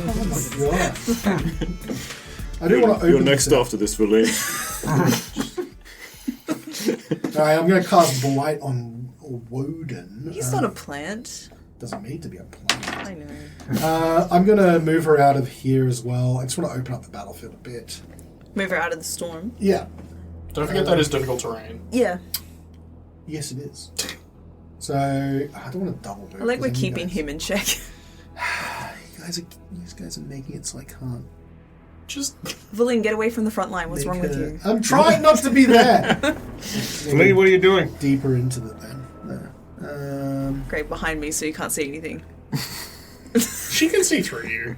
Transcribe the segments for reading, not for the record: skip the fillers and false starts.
Oh my god. I do want to open. You're next after this, Valine. Alright, I'm going to cast Blight on Wodun. He's not a plant. Doesn't need to be a plant. I know. I'm going to move her out of here as well. I just want to open up the battlefield a bit. Move her out of the storm. Yeah. Don't forget that is difficult terrain. Yeah. Yes, it is. So, I don't want to double move. I like we're 'cause then keeping him in check. You guys are making it so I can't. Just Valine, get away from the front line. What's wrong with you? I'm trying not to be there. Lee, what are you doing? Deeper into the then. Great, behind me so you can't see anything. she can see through you.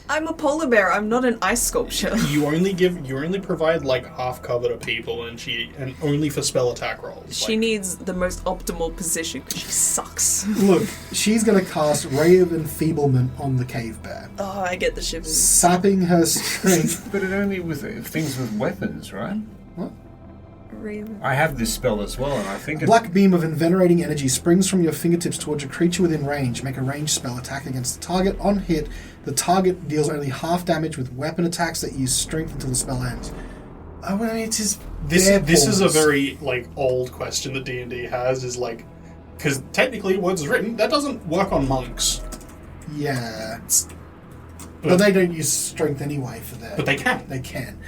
I'm a polar bear. I'm not an ice sculpture. You only provide like half cover to people, and only for spell attack rolls. She needs the most optimal position because she sucks. Look, she's going to cast Ray of Enfeeblement on the cave bear, Oh, I get the shivers. sapping her strength. But it only with things with weapons, right? What? Really? I have this spell as well, and I think A black beam of invigorating energy springs from your fingertips towards a creature within range. Make a ranged spell attack against the target. On hit, the target deals only half damage with weapon attacks that use strength until the spell ends. Oh, well, it's just This is a very like old question that D&D has, is like, because technically words is written, that doesn't work on monks. Yeah. But they don't use strength anyway for that. But they can. They can.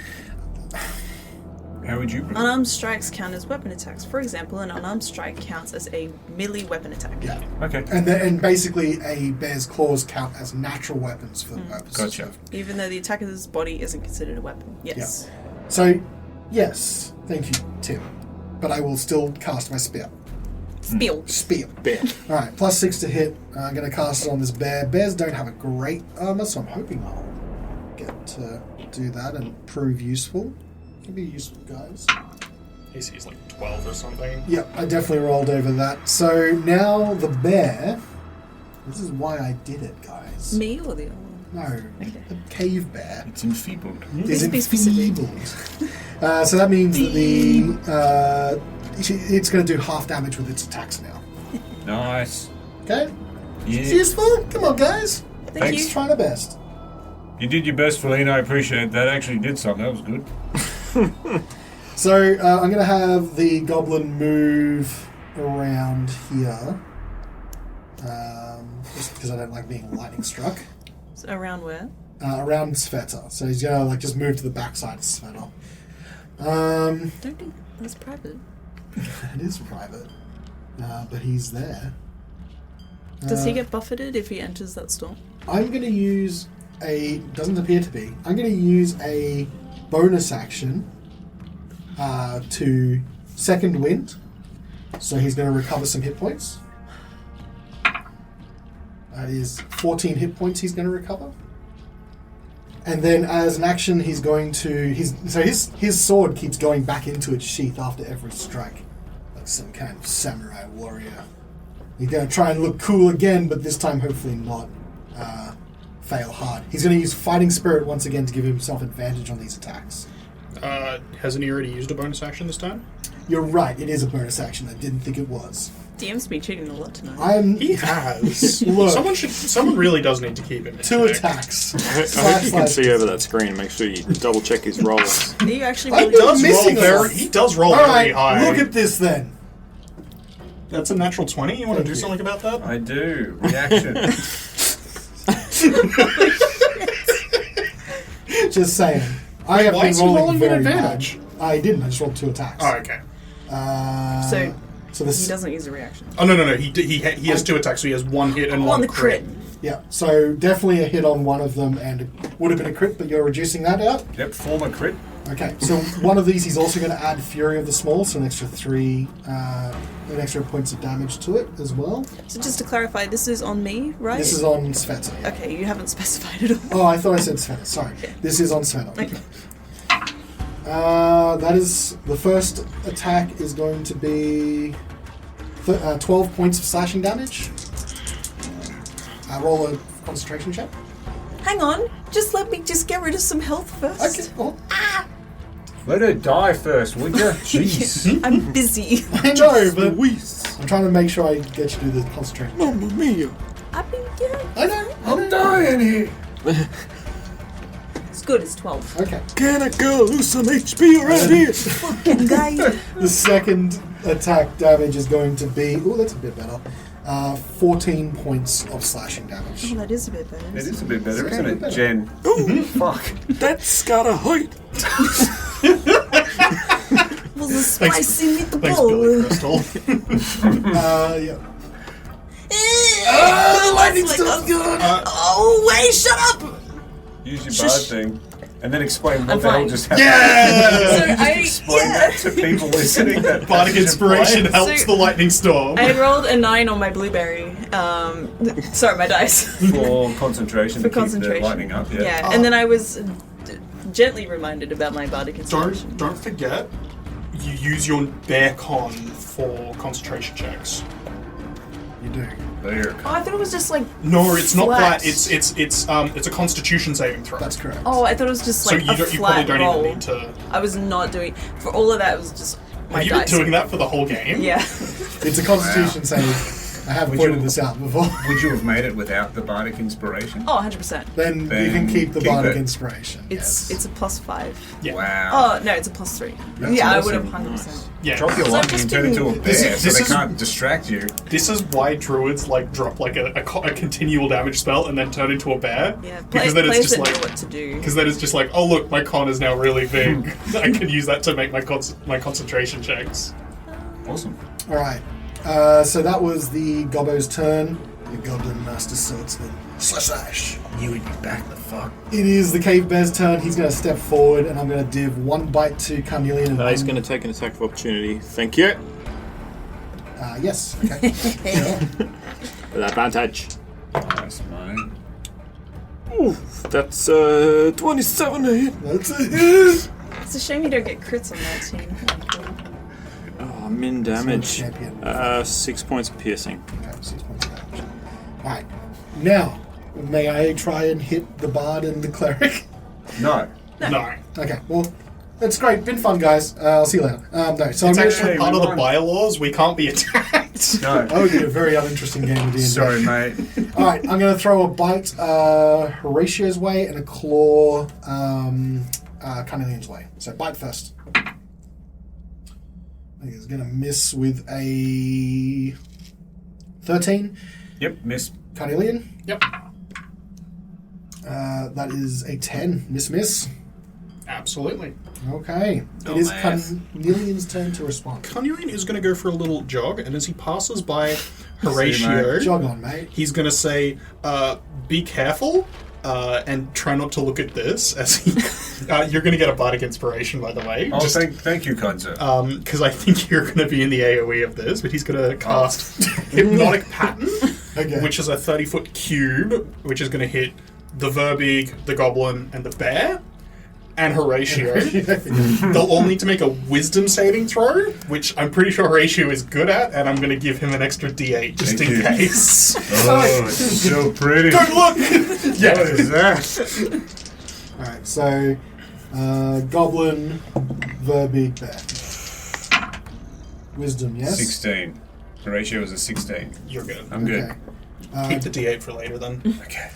How would you predict? Unarmed strikes count as weapon attacks. For example, an unarmed strike counts as a melee weapon attack. Yeah. Okay. And basically a bear's claws count as natural weapons for the purposes. Gotcha. Even though the attacker's body isn't considered a weapon. Yes. Yeah. So, yes, thank you, Tim. But I will still cast my spear. Spiel. Spear. Bear. Alright, +6 to hit. I'm going to cast it on this bear. Bears don't have a great armor, so I'm hoping I'll get to do that and prove useful. Can be useful, guys. AC's like 12 or something. Yep, I definitely rolled over that. So now the bear. This is why I did it, guys. Me or the other one? No, Okay. the cave bear It's enfeebled. is Be specific. enfeebled. So that means that it's going to do half damage with its attacks now. Nice. Okay? It's Yeah. useful. Come on, guys. Thank Just you. trying our best. You did your best, Feline. I appreciate it. That actually did something. That was good. So I'm going to have the goblin move around here. Just because I don't like being lightning struck. So around where? Around Svieta. So he's going to just move to the backside of Svieta. Don't do that's private. It is private. But he's there. Does he get buffeted if he enters that storm? I'm going to use doesn't appear to be. I'm going to use a bonus action to second wind. So he's going to recover some hit points. That is 14 hit points he's going to recover. And then as an action, he's going to... His sword keeps going back into its sheath after every strike. Like some kind of samurai warrior. He's going to try and look cool again, but this time hopefully not fail hard. He's going to use Fighting Spirit once again to give himself advantage on these attacks. Hasn't he already used a bonus action this time? You're right, it is a bonus action. I didn't think it was. DM's been cheating a lot tonight. He has. Look. Someone really does need to keep him in 2 check. attacks. I hope you can see over that screen. Make sure you double check his rolls. Are you actually I really He does roll All very right, high. look at this then. That's a natural 20. You want to do something about that? I do. Reaction. Just saying. I have why been is he rolling rolling with very advantage? bad. I didn't. I just rolled 2 attacks. Oh, okay. So this. He doesn't use a reaction. Oh, no. He has 2 attacks, so he has 1 hit and On 1 the crit. Yeah. So definitely a hit on one of them, and it would have been a crit, but you're reducing that out. Yep, former crit. Okay. So one of these, he's also going to add Fury of the Small, so an extra 3, an extra points of damage to it as well. So just to clarify, this is on me, right? This is on Svieta. Yeah. Okay, you haven't specified at all. Oh, I thought I said Svieta. Sorry. This is on Svieta. Okay. That is the first attack is going to be 12 points of slashing damage. Roll a concentration check. Hang on, just let me just get rid of some health first. Okay. Well, Let her die first, would you? Jeez. I'm busy. I know, but I'm trying to make sure I get you to do the concentration. Mamma mia! I've been good. I know. I'm dying here. It's good, it's 12. Okay. Can a girl lose some HP around here? Fucking guy. The second attack damage is going to be... Oh, that's a bit better. 14 points of slashing damage. Oh, that is a bit better. It is a bit better, It's isn't a bit it, better. Jen? Ooh, Fuck. that's gotta hurt. Was a spicy Thanks, Billy meatball. Crystal. Yeah. Lightning stuff. Oh, wait, shut up! Use your Shush. bard thing. And then explain I'm what the hell fine. just happened. Yeah! So Explain that to people listening. That Bardic Inspiration helps So- the lightning storm. I rolled a 9 on my blueberry. Sorry, my dice. for concentration For to keep concentration. the lightning up. Yeah. Yeah, and then I was gently reminded about my bardic inspiration. Don't forget, you use your bear con for concentration checks. You do. There. Oh, I thought it was just like. No, it's not flat. that. It's a Constitution saving throw. That's correct. Oh, I thought it was just so like you a probably flat don't roll. even need to. I was not doing for all of that. It was just my Have you been dice. doing that for the whole game? Yeah. It's a Constitution save. I have Would pointed you- this out before. Would you have made it without the bardic inspiration? Oh, 100%. Then you Then can keep the keep bardic it. inspiration. It's yes. a +5. Yeah. Wow. Oh no, it's a +3. That's yeah, I awesome. would have 100%. Nice. Yeah. Drop your So lightning just and turn into a bear This is- so this they is- can't distract you. This is why druids like drop like a continual damage spell and then turn into a bear. Yeah, Because then it's players just that like. know what to do. Because then it's just like, oh look, my con is now really big. I can use that to make my concentration checks. Awesome. All right. So that was the Gobbo's turn. The Goblin Master Swordsman. Slash. You would be back the fuck. It is the Cave Bear's turn. He's going to step forward, and I'm going to div one bite to Carnelian. And He's one- going to take an attack of opportunity. Thank you. Yes. Okay. Sure. With advantage. Nice, mate. Oof, that's 27 to hit. That's it. It's a shame you don't get crits on that team. Oh, min damage. Champion. 6 points of piercing. Okay, 6 points of damage. Alright. Now, may I try and hit the Bard and the Cleric? No. No. Okay, well, that's great. Been fun, guys. I'll see you later. No, so It's I'm gonna- actually Hey, part we of the won. bylaws. We can't be attacked. No. That would be a very uninteresting game of D&D. Sorry, mate. Alright, I'm going to throw a bite Horacio's way and a claw Carnelian's way. So bite first. I think it's going to miss with a 13. Yep, miss. Carnelian. Yep. That is a 10. Miss. Absolutely. Okay. Oh, It is math. Carnelian's turn to respond. Carnelian is going to go for a little jog, and as he passes by See Horatio, Jog on, mate. he's going to say, be careful, and try not to look at this, as he... you're going to get a bardic inspiration, by the way. Oh, thank you, kind sir. Because I think you're going to be in the AoE of this, but he's going to cast Hypnotic Pattern, Okay. which is a 30-foot cube, which is going to hit the Verbeeg, the Goblin, and the Bear, and Horatio. They'll all need to make a Wisdom saving throw, which I'm pretty sure Horatio is good at, and I'm going to give him an extra D8 just Thank in you. case. Oh, it's so pretty. Don't look! What Yeah. is that? Alright, so Goblin, Verbeeg, Bear. Wisdom, yes? 16. Horatio is a 16. You're good. I'm good. Okay. Keep the D8 for later then. Okay.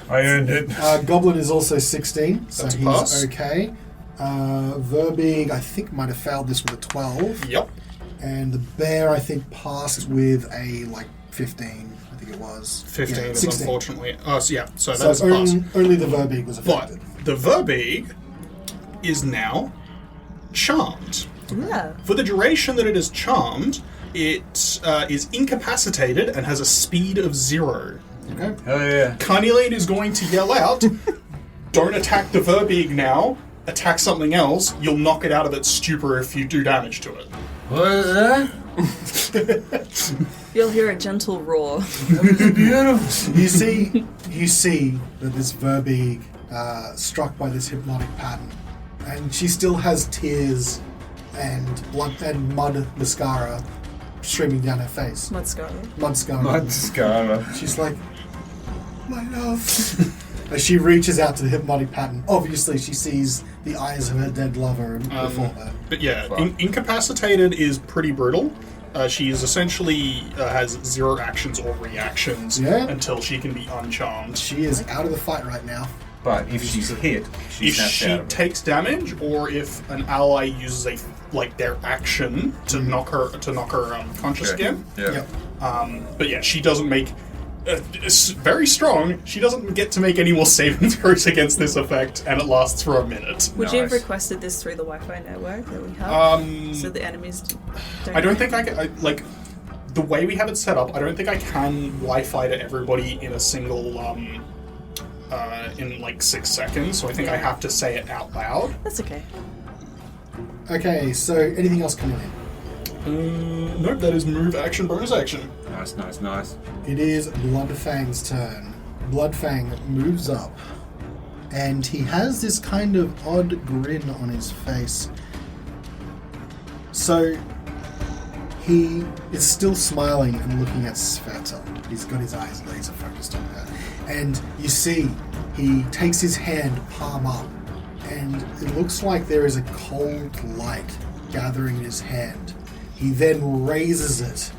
I earned it. Goblin is also 16, so That's a he's pass. okay. Verbeeg, I think, might have failed this with a 12. Yep. And the Bear, I think, passed with a, 15, I think it was. 15 Yeah, is 16. unfortunately... Oh, so yeah, so So that's a pass. only the Verbeeg was But affected. the Verbeeg is now charmed. Yeah. For the duration that it is charmed, it is incapacitated and has a speed of 0. Okay. Hell yeah. Carnelian is going to yell out, don't attack the Verbeeg now, attack something else, you'll knock it out of its stupor if you do damage to it. What is that? You'll hear a gentle roar. It's beautiful. You see that this Verbeeg struck by this hypnotic pattern, and she still has tears and blood and mud mascara streaming down her face. Mud scar. Mud scar. Mascara. She's like, my love. As she reaches out to the hypnotic pattern, obviously she sees the eyes of her dead lover before her. But yeah, Fuck. incapacitated is pretty brutal. She is essentially has 0 actions or reactions until she can be uncharmed. She is out of the fight right now. But if she's hit, if she takes damage, or if an ally uses their action to knock her conscious again. Yeah. But yeah, she doesn't make. It's very strong. She doesn't get to make any more saving throws against this effect, and it lasts for a minute. Would you have requested this through the Wi-Fi network that we have? So the enemies don't... I don't think I can... the way we have it set up, I don't think I can Wi-Fi to everybody in a single... in 6 seconds, so I think I have to say it out loud. That's okay. Okay, so anything else coming in? Nope, that is move, action, bonus action. Nice. It is Bloodfang's turn. Bloodfang moves up, and he has this kind of odd grin on his face. So, he is still smiling and looking at Svieta. He's got his eyes laser focused on her. And you see, he takes his hand, palm up, and it looks like there is a cold light gathering in his hand. He then raises it,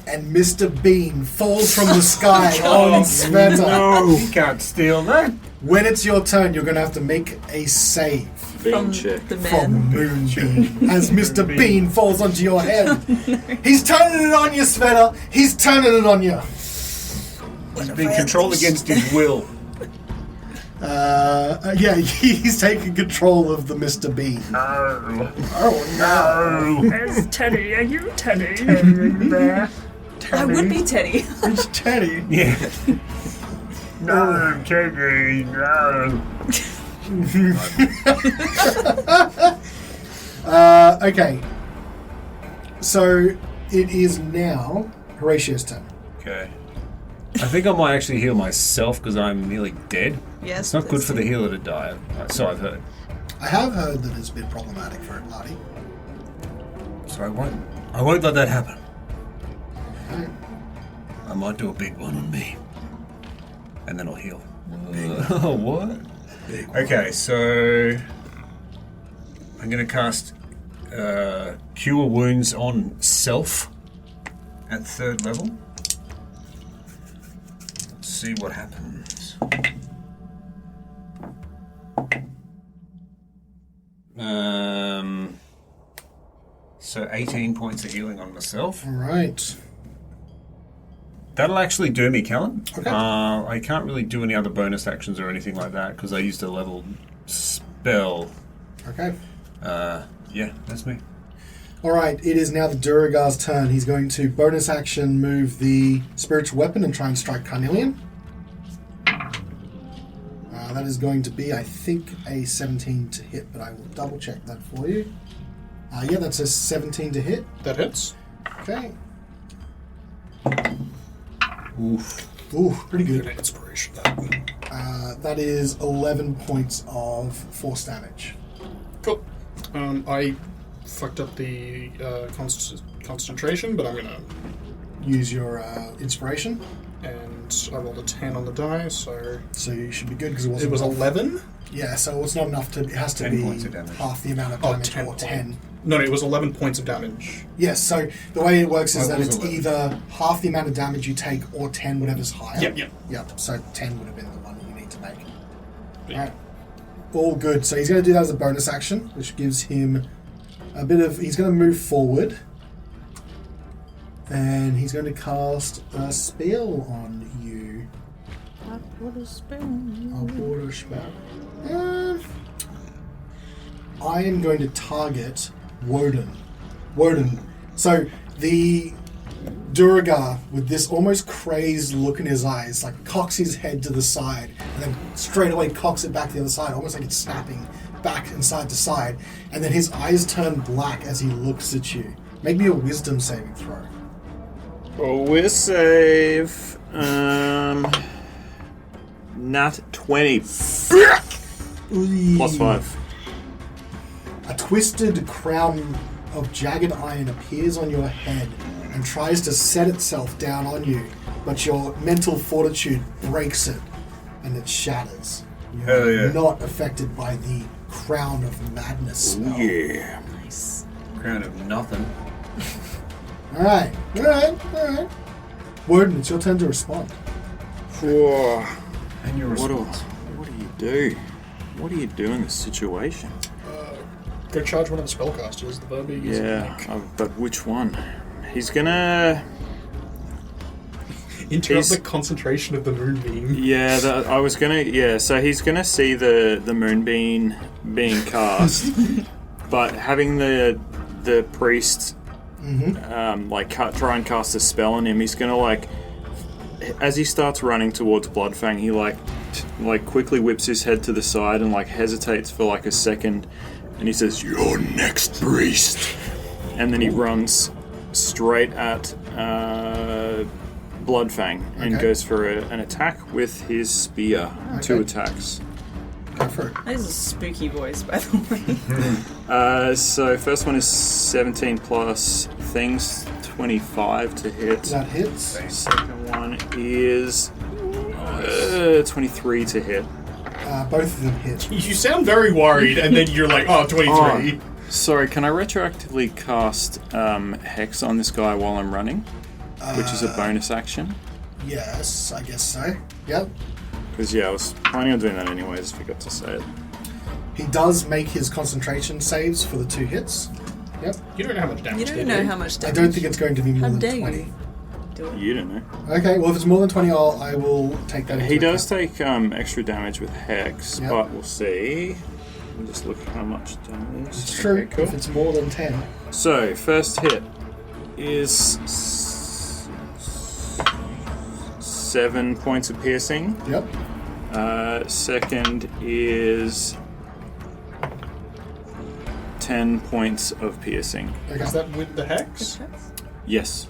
and Mr. Bean falls from the sky on Svieta. No, you can't steal that. When it's your turn, you're going to have to make a save Bean check. The from men. Moonbeam as Mr. Bean falls onto your head. He's turning it on you, Svieta. He's turning it on you. He's being controlled against his will. Yeah, he's taking control of the Mr. Bean. No. Oh, no. Where's Teddy? Are you Teddy? Teddy, are you there? I would be Teddy. It's Teddy. Yeah. No, Teddy, no. Okay. So, it is now Horacio's turn. Okay. I think I might actually heal myself because I'm nearly dead. Yes. It's not good for the healer to die. So I've heard. I have heard that it's been problematic for a party. So I won't let that happen. Okay. I might do a big one on me. And then I'll heal. What? Okay, so I'm going to cast Cure Wounds on self at 3rd level. Let's see what happens. So 18 points of healing on myself. All right. That'll actually do me, Callan. Okay. I can't really do any other bonus actions or anything like that because I used a level spell. Okay. Yeah, that's me. All right. It is now the Duragar's turn. He's going to bonus action move the spiritual weapon and try and strike Carnelian. That is going to be, I think, a 17 to hit, but I will double check that for you. Yeah, that's a 17 to hit. That hits. Okay. Oof. Ooh, pretty good. Good inspiration. That is 11 points of force damage. Cool. I fucked up the concentration, but I'm gonna Use your inspiration. And I rolled a 10 on the die, so You should be good because it wasn't. it was enough. 11. Yeah, so it's not enough to. It has to 10 be points of damage. half the amount of Oh, damage 10 or 10. No, it was 11 points of damage. Yes, so the way it works is Oh, it that was it's 11. either half the amount of damage you take or 10, whatever's higher. Yep. So 10 would have been the one you need to make. Yeah. Alright. All good. So he's going to do that as a bonus action, which gives him a bit of... He's going to move forward. And he's going to cast a spell on you. I put a spell. I'll order a spell. I am going to target Wodun. So the Duragar, with this almost crazed look in his eyes, like cocks his head to the side and then straight away cocks it back to the other side, almost like it's snapping back and side to side. And then his eyes turn black as he looks at you. Make me a wisdom saving throw. Oh, we'll save. Nat 20. Plus 5. A twisted crown of jagged iron appears on your head and tries to set itself down on you, but your mental fortitude breaks it and it shatters. Hell You're yeah. not affected by the crown of madness spell. Yeah. Nice. Crown of nothing. Alright. Wodun, it's your turn to respond. Whoa. And your What do response. you do? What do you do in this situation? Go charge one of the spellcasters. The Verbeeg is But which one? He's gonna... interrupt the concentration of the moonbeam. Yeah, I was gonna... Yeah, so he's gonna see the moonbeam being cast, but having the priest try and cast a spell on him, he's gonna like... As he starts running towards Bloodfang, he like quickly whips his head to the side and like hesitates for like a second, and he says, "You're next, priest," and then he runs straight at Bloodfang and goes for an attack with his spear. Okay. 2 attacks. Go for it. That is a spooky voice, by the way. So first one is 17 plus things, 25 to hit. That hits. Second one is 23 to hit. Both of them hit. You sound very worried, and then you're like, oh, 23. Sorry, can I retroactively cast Hex on this guy while I'm running? Which is a bonus action? Yes, I guess so. Yep. Because, I was planning on doing that anyways, forgot to say it. He does make his concentration saves for the 2 hits. Yep. You don't know how much damage You they don't do. know how much I damage. don't think it's going to be more How than dare 20. you do it? You don't know. Okay, well if it's more than 20, I will take that into He does account. take extra damage with Hex, Yep. but we'll see. I'll just look at how much damage. It's true, Okay, cool. if it's more than 10. So, first hit is 7 points of piercing. Yep. Second is 10 points of piercing. Okay. Is that with the Hex? Yes.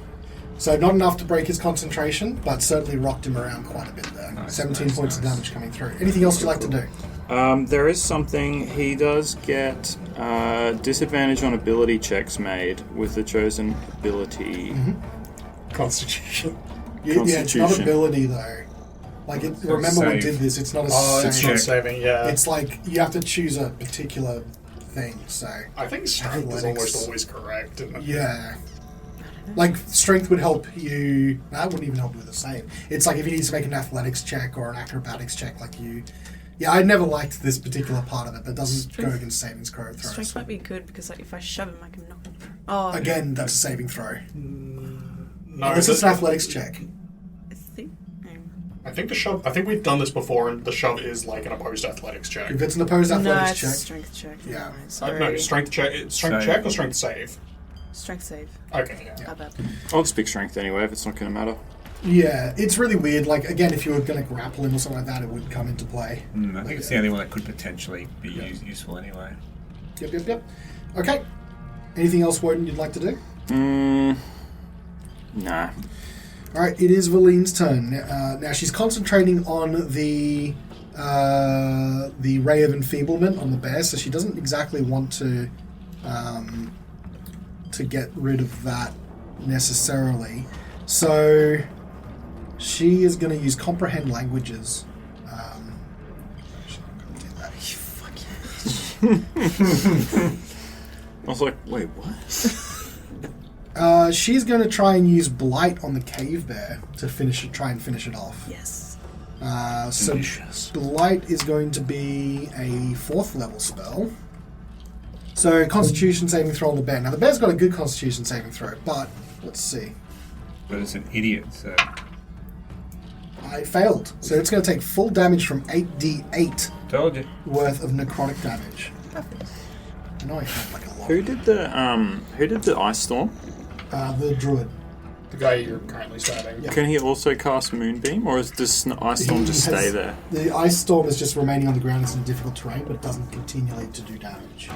So not enough to break his concentration, but certainly rocked him around quite a bit there. Nice, 17 nice, points of nice. damage coming through. Anything else you'd like to do? There is something. He does get disadvantage on ability checks made with the chosen ability. Constitution. Yeah, it's not Constitution. ability though. Like, remember we save. did this, it's not a Oh, save. it's not saving, yeah. It's like you have to choose a particular thing, so... I think strength is Athletics. almost always correct. Isn't it? Yeah. Like, strength would help you... That wouldn't even help you with a save. It's like if you need to make an athletics check or an acrobatics check, like you... Yeah, I never liked this particular part of it, but it doesn't go Strength- against saving throws. Strength might be good because like, if I shove him, I can knock him. Oh, Again, that's a saving throw. No, Unless it's an athletics check. I think. I think the shove. I think we've done this before, and the shove is like an opposed athletics check. If it's an opposed No, athletics it's check... a strength check. Yeah. Never mind, sorry. No, strength check. Strength Save. check or strength save. Strength save. Okay, yeah. How bad? I'll just pick strength anyway if it's not going to matter. Yeah, it's really weird. Like, again, if you were going to grapple him or something like that, it would come into play. I think it's the only one that could potentially be useful anyway. Yep. Okay. Anything else, Wodun, you'd like to do? Nah. Alright, it is Valine's turn. Now she's concentrating on the ray of enfeeblement on the bear, so she doesn't exactly want to get rid of that necessarily. So she is going to use comprehend languages. She's not going to do that. You fucking... I was like, wait, what? She's going to try and use blight on the cave bear to try and finish it off. Yes. So Delicious. blight is going to be a 4th level spell. So Constitution saving throw on the bear. Now the bear's got a good Constitution saving throw, but let's see. But it's an idiot, so... I failed. So it's going to take full damage from 8d8 Told you. worth of necrotic damage. I know I have like a lot. Who did the ice storm? The druid. The guy you're currently stabbing. Yeah. Can he also cast Moonbeam, or does ice storm just stay there? The ice storm is just remaining on the ground. It's in difficult terrain, but it doesn't continually to do damage.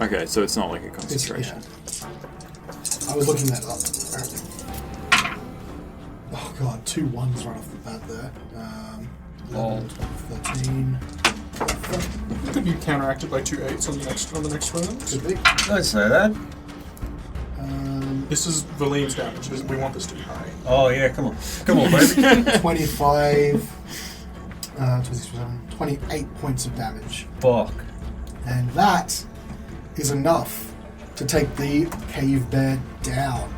Okay, so it's not like a It's, concentration. I was looking that up. Oh god, 2 1s right off the bat there. 11, 12, 13. Could be counteracted by 2 8s on the next round. Could be. Don't say that. This is Valine's damage. We want this to be high. Oh, yeah, come on. Come on, baby. 25, 27, 28 points of damage. Fuck. And that is enough to take the cave bear down.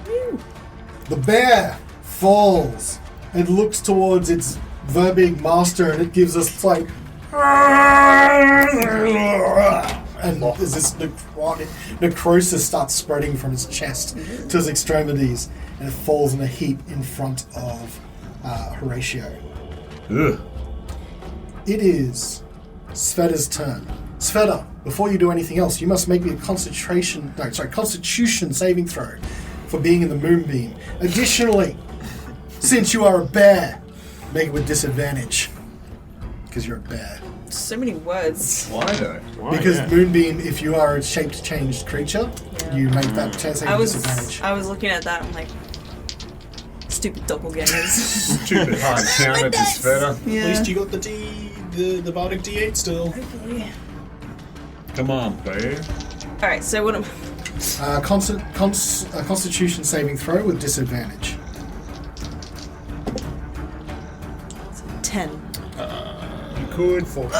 The bear falls and looks towards its Verbig master, and it gives us like, and as this necrosis starts spreading from its chest to its extremities, and it falls in a heap in front of Horacio. Ugh. It is Sveta's turn. Sveta, before you do anything else, you must make me a Constitution saving throw for being in the moonbeam. Additionally, since you are a bear, make it with disadvantage because you're a bear. So many words. Why though? Why, Because yeah. moonbeam, if you are a shaped changed creature, you make that saving disadvantage. I was looking at that. I'm like, stupid doppelgangers. Stupid hard counter to Sveta. Yeah. At least you got the Bardic D8 still. Hopefully. Come on, bear. All right. So what am? Constitution saving throw with disadvantage. 10. You could. 14.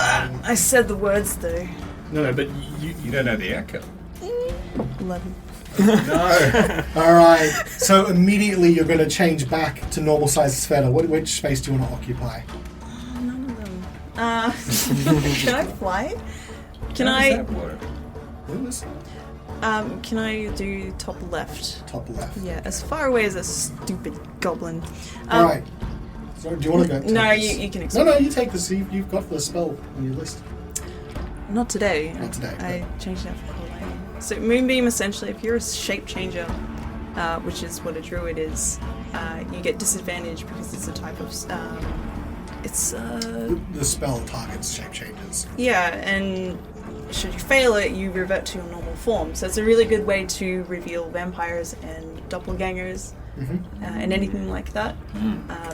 I said the words though. No, but you You don't know the outcome. 11. No. Alright, so immediately you're going to change back to normal size Sveta. Which space do you want to occupy? None of them. Can I fly? Can How does I? that work? What was Can I do top left? top left? Yeah, as far away as a stupid goblin. Alright. So do you want to go? No, take this? you can No, explain. no, you take this. You've got the spell on your list. Not today. Not today, I changed that for cold lighting. So moonbeam, essentially, if you're a shape changer, which is what a druid is, you get disadvantage because it's a type of. The spell targets shape changes. Yeah, and should you fail it, you revert to your normal form. So it's a really good way to reveal vampires and doppelgangers and anything like that.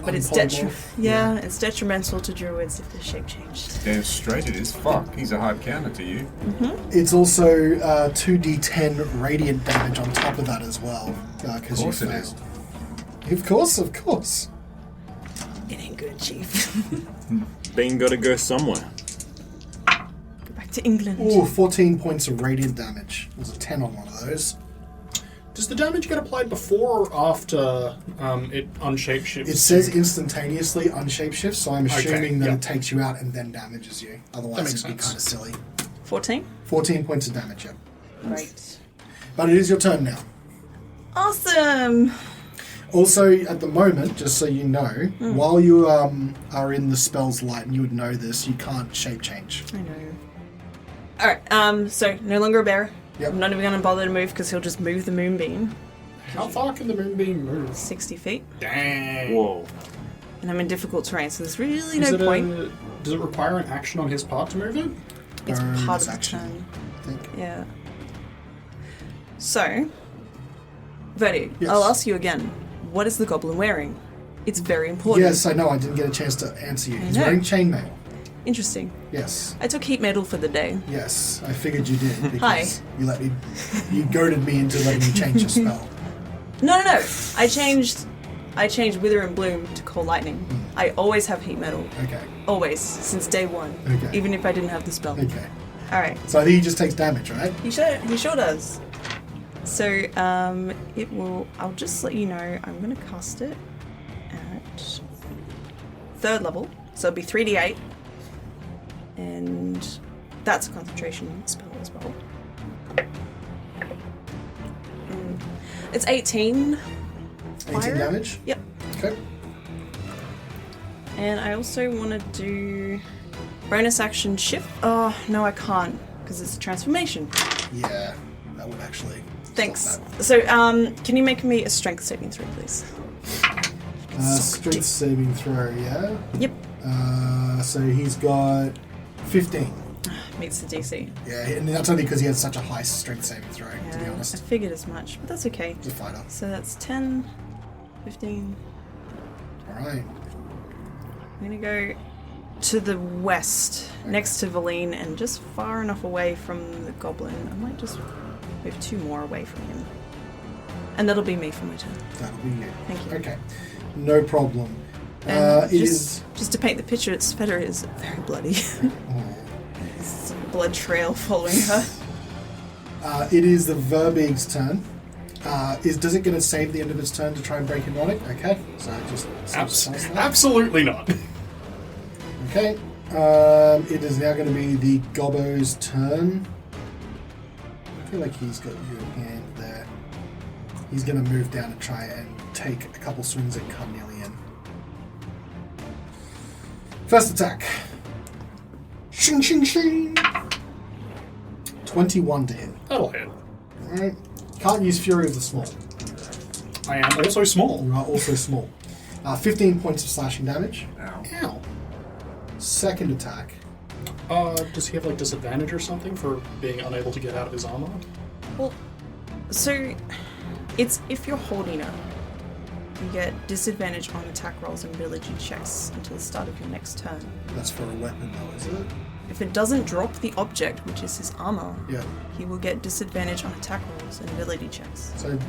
But it's Unpolymorph. it's detrimental to druids if they're shape changed. Damn straight it is. Fuck. He's a hard counter to you. It's also 2d10 radiant damage on top of that as well. Because you Of course it failed. Of course, of course. It ain't good, Chief. Bean gotta go somewhere. Go back to England. Ooh, 14 points of radiant damage. There's a 10 on one of those. Does the damage get applied before or after it unshapeshifts? It says instantaneously unshapeshift, so I'm assuming that yep. it takes you out and then damages you. Otherwise, makes it'd be sense. kind of silly. 14? 14 points of damage, yeah. Right. But it is your turn now. Awesome! Also, at the moment, just so you know, while you are in the spell's light, and you would know this, you can't shape change. I know. Alright, so no longer a bear. Yep. I'm not even going to bother to move because he'll just move the moonbeam How far can the moonbeam move? 60 feet. Dang. Whoa. And I'm in difficult terrain, so there's really Is no it point. Does it require an action on his part to move it? It's Bonus part of the action. turn. I think. Yeah. So, Verdi, Yes. I'll ask you again. What is the goblin wearing? It's very important. Yes, I know. I didn't get a chance to answer you. He's know. wearing chainmail. Interesting. Yes. I took heat metal for the day. Yes, I figured you did because Hi. you goaded me into letting me change your spell. No. I changed Wither and Bloom to Cold Lightning. I always have heat metal. Okay. Always. Since day one. Okay. Even if I didn't have the spell. Okay. Alright. So I think he just takes damage, right? He sure does. So, it will... I'll just let you know, I'm going to cast it at 3rd level. So it'll be 3d8. And that's a concentration spell as well. It's 18. 18 Fire? damage? Yep. Okay. And I also want to do bonus action shift. Oh, no, I can't because it's a transformation. Yeah, that would actually. Thanks. stop that. So, can you make me a strength saving throw, please? Strength saving throw, yeah? Yep. So he's got 15. Meets the DC. Yeah, and that's only because he has such a high strength saving throw, to be I honest. figured as much, but that's okay. He's a fighter. So that's 10, 15. Alright. I'm going to go to the west, next to Valine, and just far enough away from the goblin. I might just move 2 more away from him. And that'll be me for my turn. That'll be you. Thank you. Okay. No problem. And It is. just to paint the picture, its feather is very bloody. It's a blood trail following her. It is the Verbig's turn. Does it get to save the end of its turn to try and break hypnotic? Okay, so I just Absolutely not. Okay, it is now going to be the Gobbo's turn. I feel like he's got you in hand there. He's going to move down and try and take a couple swings at Carnelian. First attack. Shing, shing, shing. 21 to hit. That'll hit. Alright. Can't use Fury of the Small. I am also small. You are also small. 15 points of slashing damage. Ow. Ow. Second attack. Does he have like disadvantage or something for being unable to get out of his armor? Well, so it's if you're holding it, you get disadvantage on attack rolls and ability checks until the start of your next turn. That's for a weapon though, isn't it? If it doesn't drop the object, which is his armor, Yeah. he will get disadvantage on attack rolls and ability checks. So,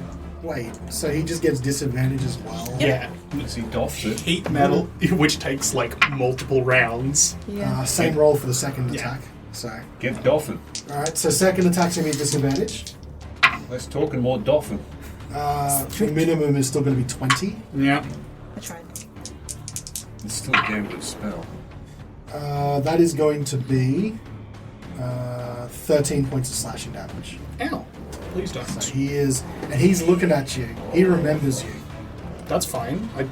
wait. So he just gets disadvantage as well? Yeah. As he doffs it. Heat metal, which takes like multiple rounds. Yeah. Same roll for the second Yeah. attack. So, Get doffing. alright, so second attack's going to be disadvantage. Let's talk and more doffing. The minimum is still going to be 20. Yeah. I tried. It's still a damn good spell. That is going to be 13 points of slashing damage. Ow. Please don't. So he is, and he's looking at you. He remembers you. That's fine. The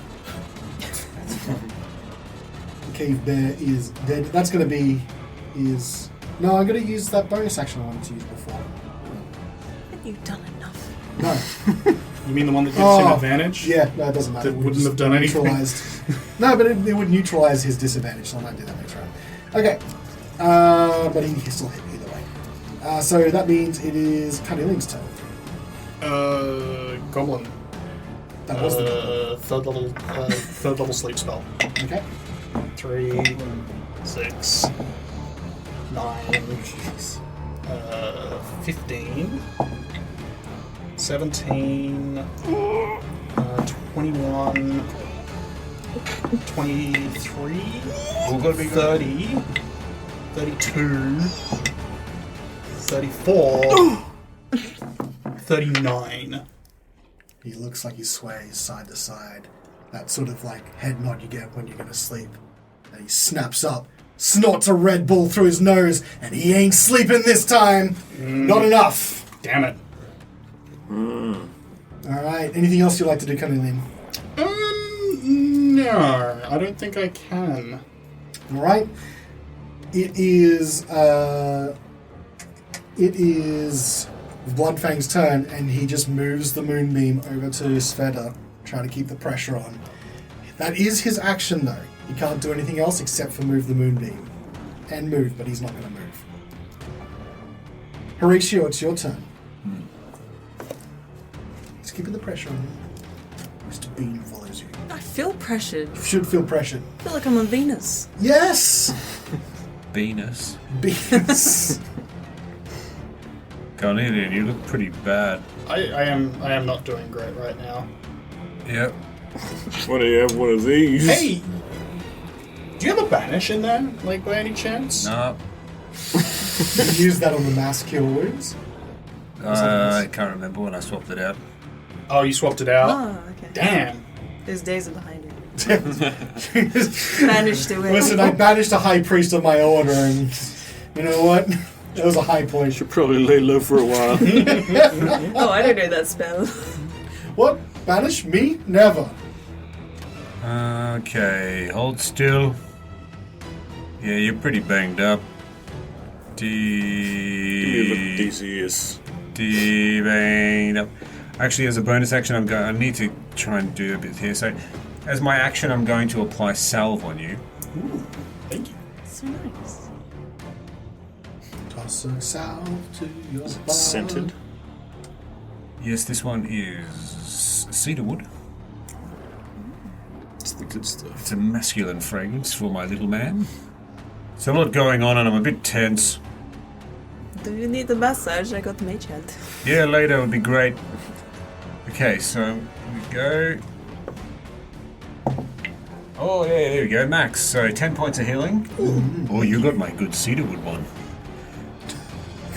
cave bear is dead. That's going to be No, I'm going to use that bonus action I wanted to use before. Haven't you done enough? No. You mean the one that gives him advantage? Yeah, no, it doesn't matter. That It would wouldn't just have done anything. neutralized. No, but it would neutralize his disadvantage, so I might do that next round. Okay. But he can still hit me either way. So that means it is Carnelian's turn. Goblin. That was the goblin. Third level sleep spell. Okay. 3, 6, 9, 15, 17, 21, 23, 30, 32, 34, 39. He looks like he sways side to side. That sort of like head nod you get when you're going to sleep. And he snaps up, snorts a Red Bull through his nose, and he ain't sleeping this time. Not enough. Damn it. Alright, anything else you'd like to do, Carnelian? No, I don't think I can. Alright. It is Bloodfang's turn, and he just moves the moonbeam over to Svieta, trying to keep the pressure on. That is his action, though. He can't do anything else except for move the moonbeam. And move, but he's not going to move. Horacio, it's your turn. He's keeping the pressure on you. Mr. Bean follows you. I feel pressured. You should feel pressured. I feel like I'm on Venus. Yes! Venus. Beans. Carnelian, you look pretty bad. I am not doing great right now. Yep. Why do you have one of these? Hey! Do you have a banish in there, like, by any chance? Nah. You use that on the mass cure wounds. I can't remember when I swapped it out. Oh, you swapped it out? Oh, okay. Damn. There's days are behind it. Banished away. Listen, I banished a high priest on my order, and you know what? That was a high point. Should probably lay low for a while. Oh, I don't know that spell. What? Banish me? Never. Okay, hold still. Yeah, you're pretty banged up. Give me a look at these ears. Banged up. Actually, as a bonus action, I need to try and do a bit here. So, as my action, I'm going to apply salve on you. Ooh, thank you. So nice. Toss a salve to your body. Scented. Yes, this one is cedarwood. It's the good stuff. It's a masculine fragrance for my little man. There's a lot going on, and I'm a bit tense. Do you need a massage? I got mage hand. Yeah, later would be great. Okay, so here we go. Oh, yeah, there we go, max. So 10 points of healing. Oh, you got my good cedarwood one.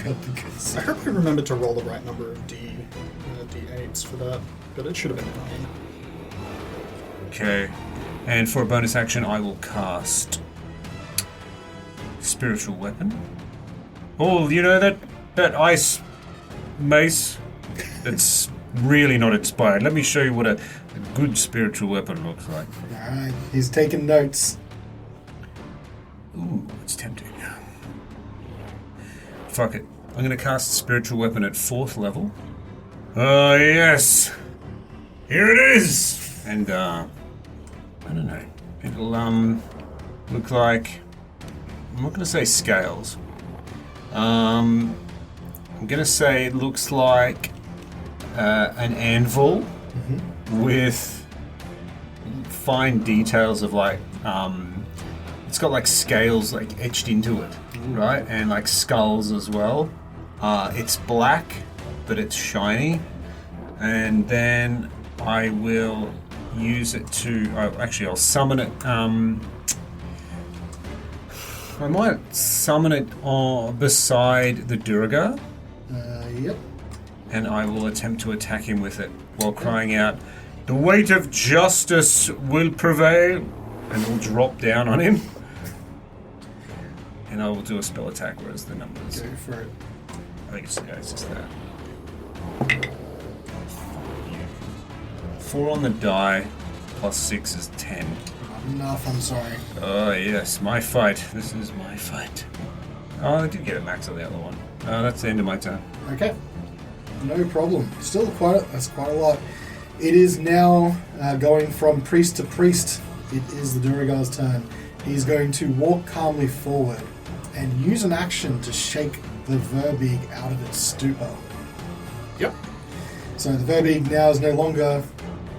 Got the good I hope I remember to roll the right number of D8. points for that, but it should have been 9. Okay. And for a bonus action, I will cast Spiritual Weapon. Oh, you know that ice mace? It's really not inspired. Let me show you what a good spiritual weapon looks like. Alright, he's taking notes. Ooh, it's tempting. Fuck it. I'm going to cast Spiritual Weapon at 4th level. Oh, yes! Here it is! And, I don't know. It'll, look like... I'm not going to say scales. I'm going to say it looks like an anvil with fine details of, like, it's got, like, scales, like, etched into it, right? And, like, skulls as well. It's black, but it's shiny. And then I will use it to... Oh, actually, I'll summon it. I might summon it beside the Durga. Yep. And I will attempt to attack him with it while crying out, "The weight of justice will prevail," and will drop down on him. And I will do a spell attack, whereas the numbers... Go for it. I think it's just that. 4 on the die, plus 6 is 10. Not enough, I'm sorry. Oh yes, my fight. This is my fight. Oh, I did get a max on the other one. That's the end of my turn. Okay. No problem. Still that's quite a lot. It is now going from priest to priest. It is the Duraga's turn. He's going to walk calmly forward and use an action to shake the Verbeeg out of its stupor. Yep. So the Verbeeg now is no longer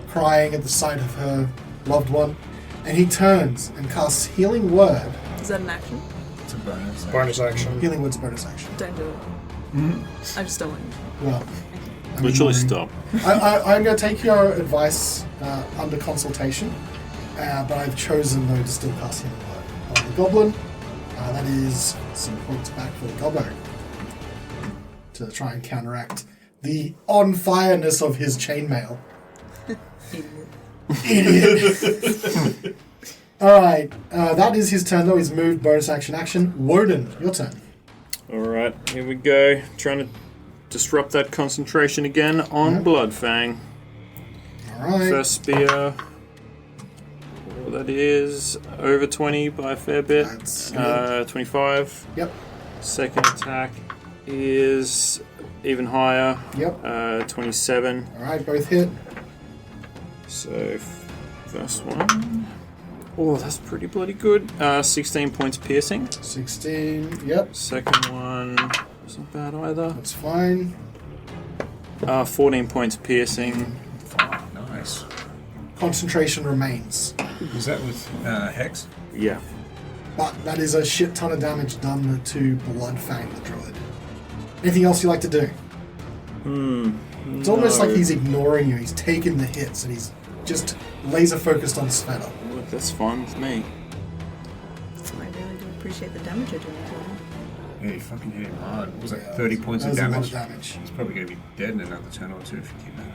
crying at the sight of her loved one, and he turns and casts Healing Word. Is that an action? It's a bonus. Bonus action. Healing Word's bonus action. Don't do it. I just don't want you. Well, I'm Literally ignoring- stop. I'm going to take your advice under consultation, but I've chosen, though, to still cast Healing Word on the Goblin. That is some points back for the Gobbo to try and counteract the on-fireness of his chainmail. Idiot. Alright, that is his turn, though. He's moved, bonus action. Wodun, your turn. Alright, here we go. Trying to disrupt that concentration again on Bloodfang. Alright. First spear. Well, that is over 20 by a fair bit. That's good. 25. Yep. Second attack is even higher. Yep. 27. Alright, both hit. So, first one. Oh, that's pretty bloody good. 16 points piercing. 16, yep. Second one was not bad either. That's fine. 14 points piercing. Oh, nice. Concentration remains. Is that with Hex? Yeah. But that is a shit ton of damage done to Bloodfang the Druid. Anything else you like to do? It's almost like he's ignoring you. He's taking the hits and he's just laser focused on Svieta. Look, that's fine with me. I really do appreciate the damage you're doing to him. Yeah, you fucking hit him hard. What was that, Yeah, 30 points that of was a lot damage? of damage. He's probably going to be dead in another turn or two if you keep that up.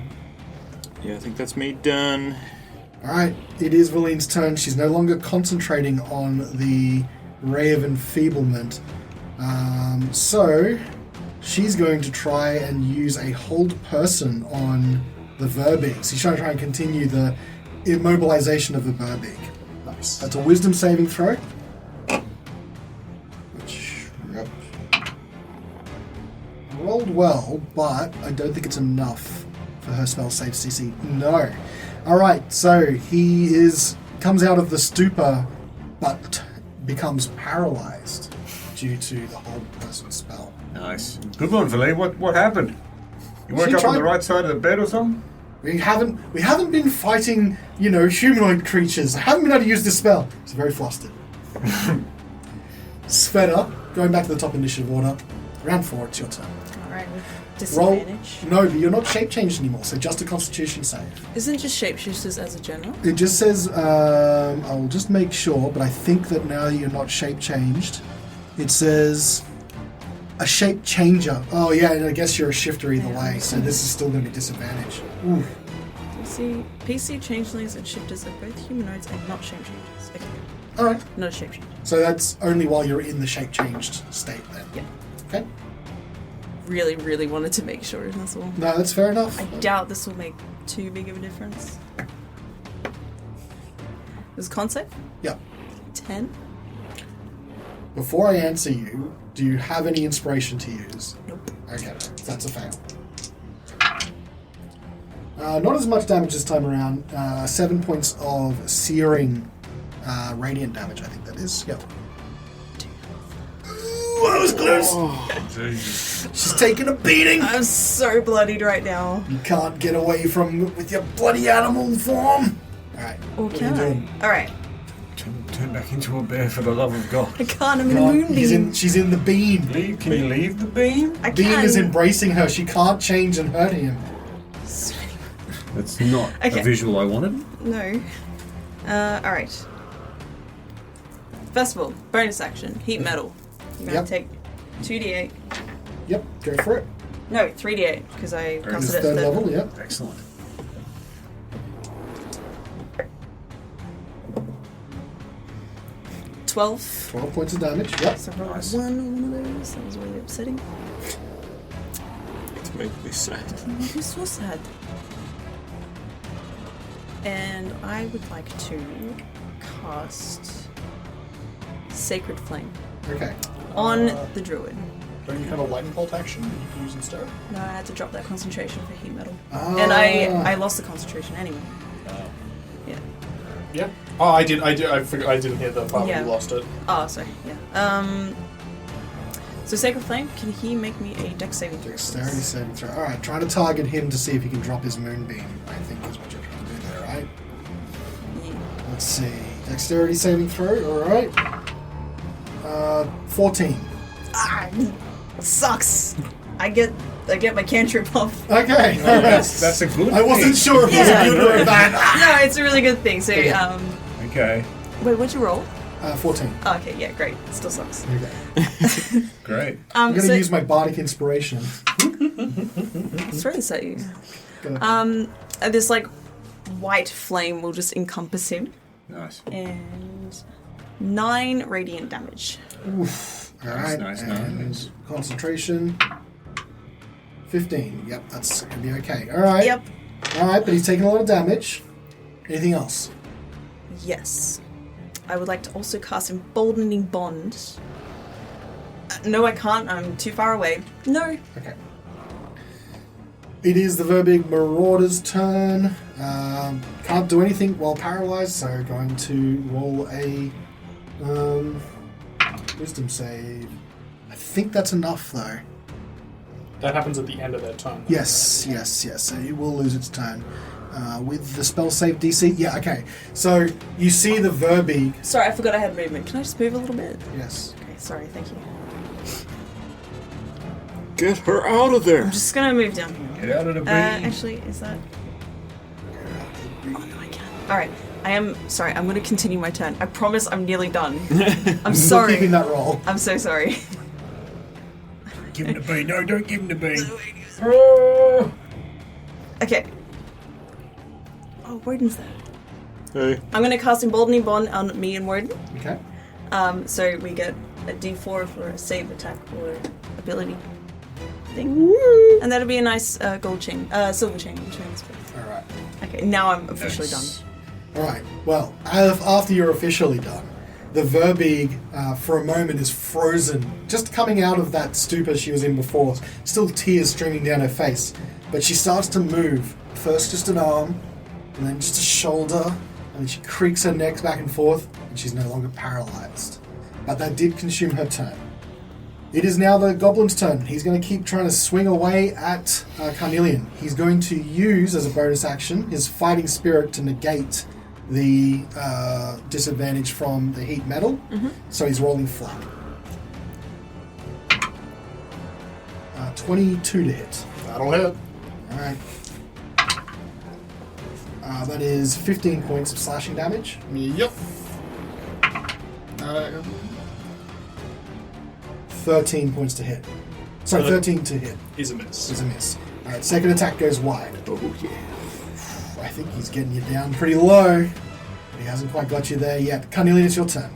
Yeah, I think that's me done. Alright, it is Valine's turn. She's no longer concentrating on the Ray of Enfeeblement. So, she's going to try and use a hold person on the Verbeeg. So she's trying to continue the immobilization of the Verbeeg. Nice. That's a wisdom saving throw. Which, yep. Rolled well, but I don't think it's enough for her spell save CC. No. Alright, so he comes out of the stupor, but becomes paralyzed due to the hold person spell. Nice. Good one, Valet. What happened? You woke She up on the tried- right side of the bed or something? We haven't been fighting, humanoid creatures. I haven't been able to use this spell. He's very flustered. Svieta, going back to the top initiative order. Round 4, it's your turn. Alright, with Roll. disadvantage. No, but you're not shape changed anymore, so just a Constitution save. Isn't just shapeshifters as a general? It just says, I'll just make sure, but I think that now that you're not shape changed, it says A shape changer. Oh yeah, and I guess you're a shifter either way, so this is still going to be disadvantage. Ooh. PC changelings and shifters are both humanoids and not shape changers. Okay. Alright. Not a shape changer. So that's only while you're in the shape changed state then. Yeah. Okay. Really, really wanted to make sure that's all. No, that's fair enough. I doubt this will make too big of a difference. Was con save? Yep. 10? Before I answer you, do you have any inspiration to use? Nope. Okay, that's a fail. Not as much damage this time around. 7 points of searing radiant damage, I think that is. Yep. Ooh, I was close! She's taking a beating! I'm so bloodied right now. You can't get away from with your bloody animal form! Alright. Or what are can you I? doing? Alright. Turn back into a bear for the love of God. I can't, I'm in a moonbeam. She's in the beam. Can you leave the beam? I Beam can. is embracing her. She can't change and hurt him. That's not Okay. a visual I wanted. No. Alright. First of all, bonus action, heat metal. You're going to take 2d8. Yep, go for it. No, 3d8, because I It's casted it third at level, yep. Excellent. the 12. 12 points of damage, yep. So I rolled Nice. one of those. That was really upsetting. It's making me sad. I'm so sad. And I would like to cast Sacred Flame Okay. on the druid. Don't you have a lightning bolt action that you can use instead? No, I had to drop that concentration for heat metal. Ah. And I lost the concentration anyway. Yeah. Yeah. Oh, I did. I forgot. I didn't hear the part where Yeah. you lost it. Oh, sorry. Yeah. So Sacred Flame, can he make me a dex saving throw? Dexterity saving throw. Alright, try to target him to see if he can drop his moonbeam, I think is what you're trying to do there, right? Yeah. Let's see. Dexterity saving throw, alright. 14. Ah, sucks. I get my cantrip off. Okay, No, alright. that's a good I wasn't thing. sure if it was Yeah. a good or a bad. No, it's a really good thing. So, Okay. Okay, wait, what'd you roll? 14. Oh, okay, yeah, great. It still sucks. Okay. great. I'm going to so, use my bardic inspiration. let's throw this at you. Go. This like white flame will just encompass him, Nice. and 9 radiant damage. Alright, nice, and nice. concentration. 15. Yep, that's going to be okay. Alright. Yep. Alright, but he's taking a lot of damage. Anything else? Yes. I would like to also cast Emboldening Bond. No, I can't. I'm too far away. No. Okay. It is the Verbig Marauder's turn. Can't do anything while paralyzed, so going to roll a wisdom save. I think that's enough, though. That happens at the end of their turn. Yes. So it will lose its turn. With the spell save DC? Yeah, okay. So you see the Verbig. Sorry, I forgot I had movement. Can I just move a little bit? Yes. Okay, sorry. Thank you. Get her out of there! I'm just gonna move down here. Get out of the beam. Actually, is that... Oh, no, I can't. Alright, I am... Sorry, I'm gonna continue my turn. I promise I'm nearly done. I'm Still sorry. keeping that roll. I'm so sorry. Give him the beam. No, don't give him the beam. Okay. Oh, Wodun's there. Hey. I'm gonna cast Emboldening Bond on me and Wodun. Okay. So we get a D4 for a save, attack, or ability thing. And that'll be a nice gold chain, silver chain between us both. Alright. Okay, now I'm officially Nice. done. Alright, well, after you're officially done, the Verbig, for a moment, is frozen, just coming out of that stupor she was in before, still tears streaming down her face. But she starts to move, first just an arm, and then just a shoulder, and then she creaks her neck back and forth, and she's no longer paralyzed. But that did consume her turn. It is now the Goblin's turn. He's going to keep trying to swing away at Carnelian. He's going to use, as a bonus action, his Fighting Spirit to negate the disadvantage from the heat metal. So he's rolling flat. 22 to hit. That'll hit. Alright. That is 15 points of slashing damage. Yep. 13 points to hit. Sorry, 13 to hit. Is a miss. Is a miss. Alright, second attack goes wide. Oh yeah. I think he's getting you down pretty low. He hasn't quite got you there yet. Carnelian, it's your turn.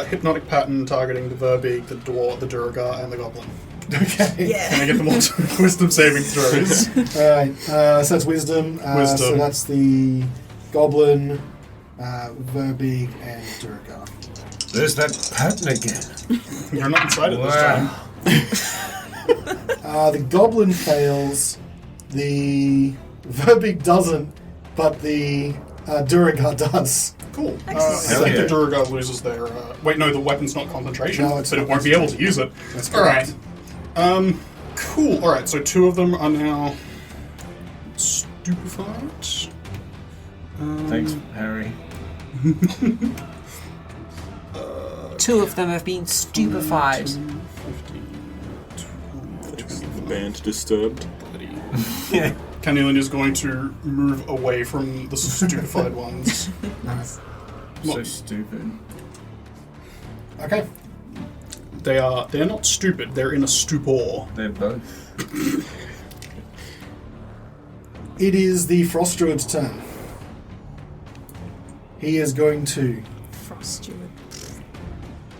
Hypnotic pattern targeting the Verbeeg, the Dwarf, the Duragar, and the Goblin. Okay. Yeah. Can I get them all to wisdom saving throws? Alright, so that's wisdom. Wisdom. So that's the Goblin, Verbeeg, and Duragar. There's that pattern again. You're not inside it this time. The Goblin fails. The Verbeeg doesn't, but the Duragar does. Cool. I Excellent. think yeah. the Duragar loses their... wait, no, the weapon's not concentration, No, it's but not it won't be able to use it. That's Alright. correct. Cool. Alright, so 2 of them are now stupefied. Thanks, Harry. 2 of them have been stupefied. 15, 20, The band disturbed. 30. Yeah. Carnelian is going to move away from the stupefied ones. Nice. So stupid. Okay. They're not stupid, they're in a stupor. They're both. It is the Frost Druid's turn. He is going to... Frost Steward.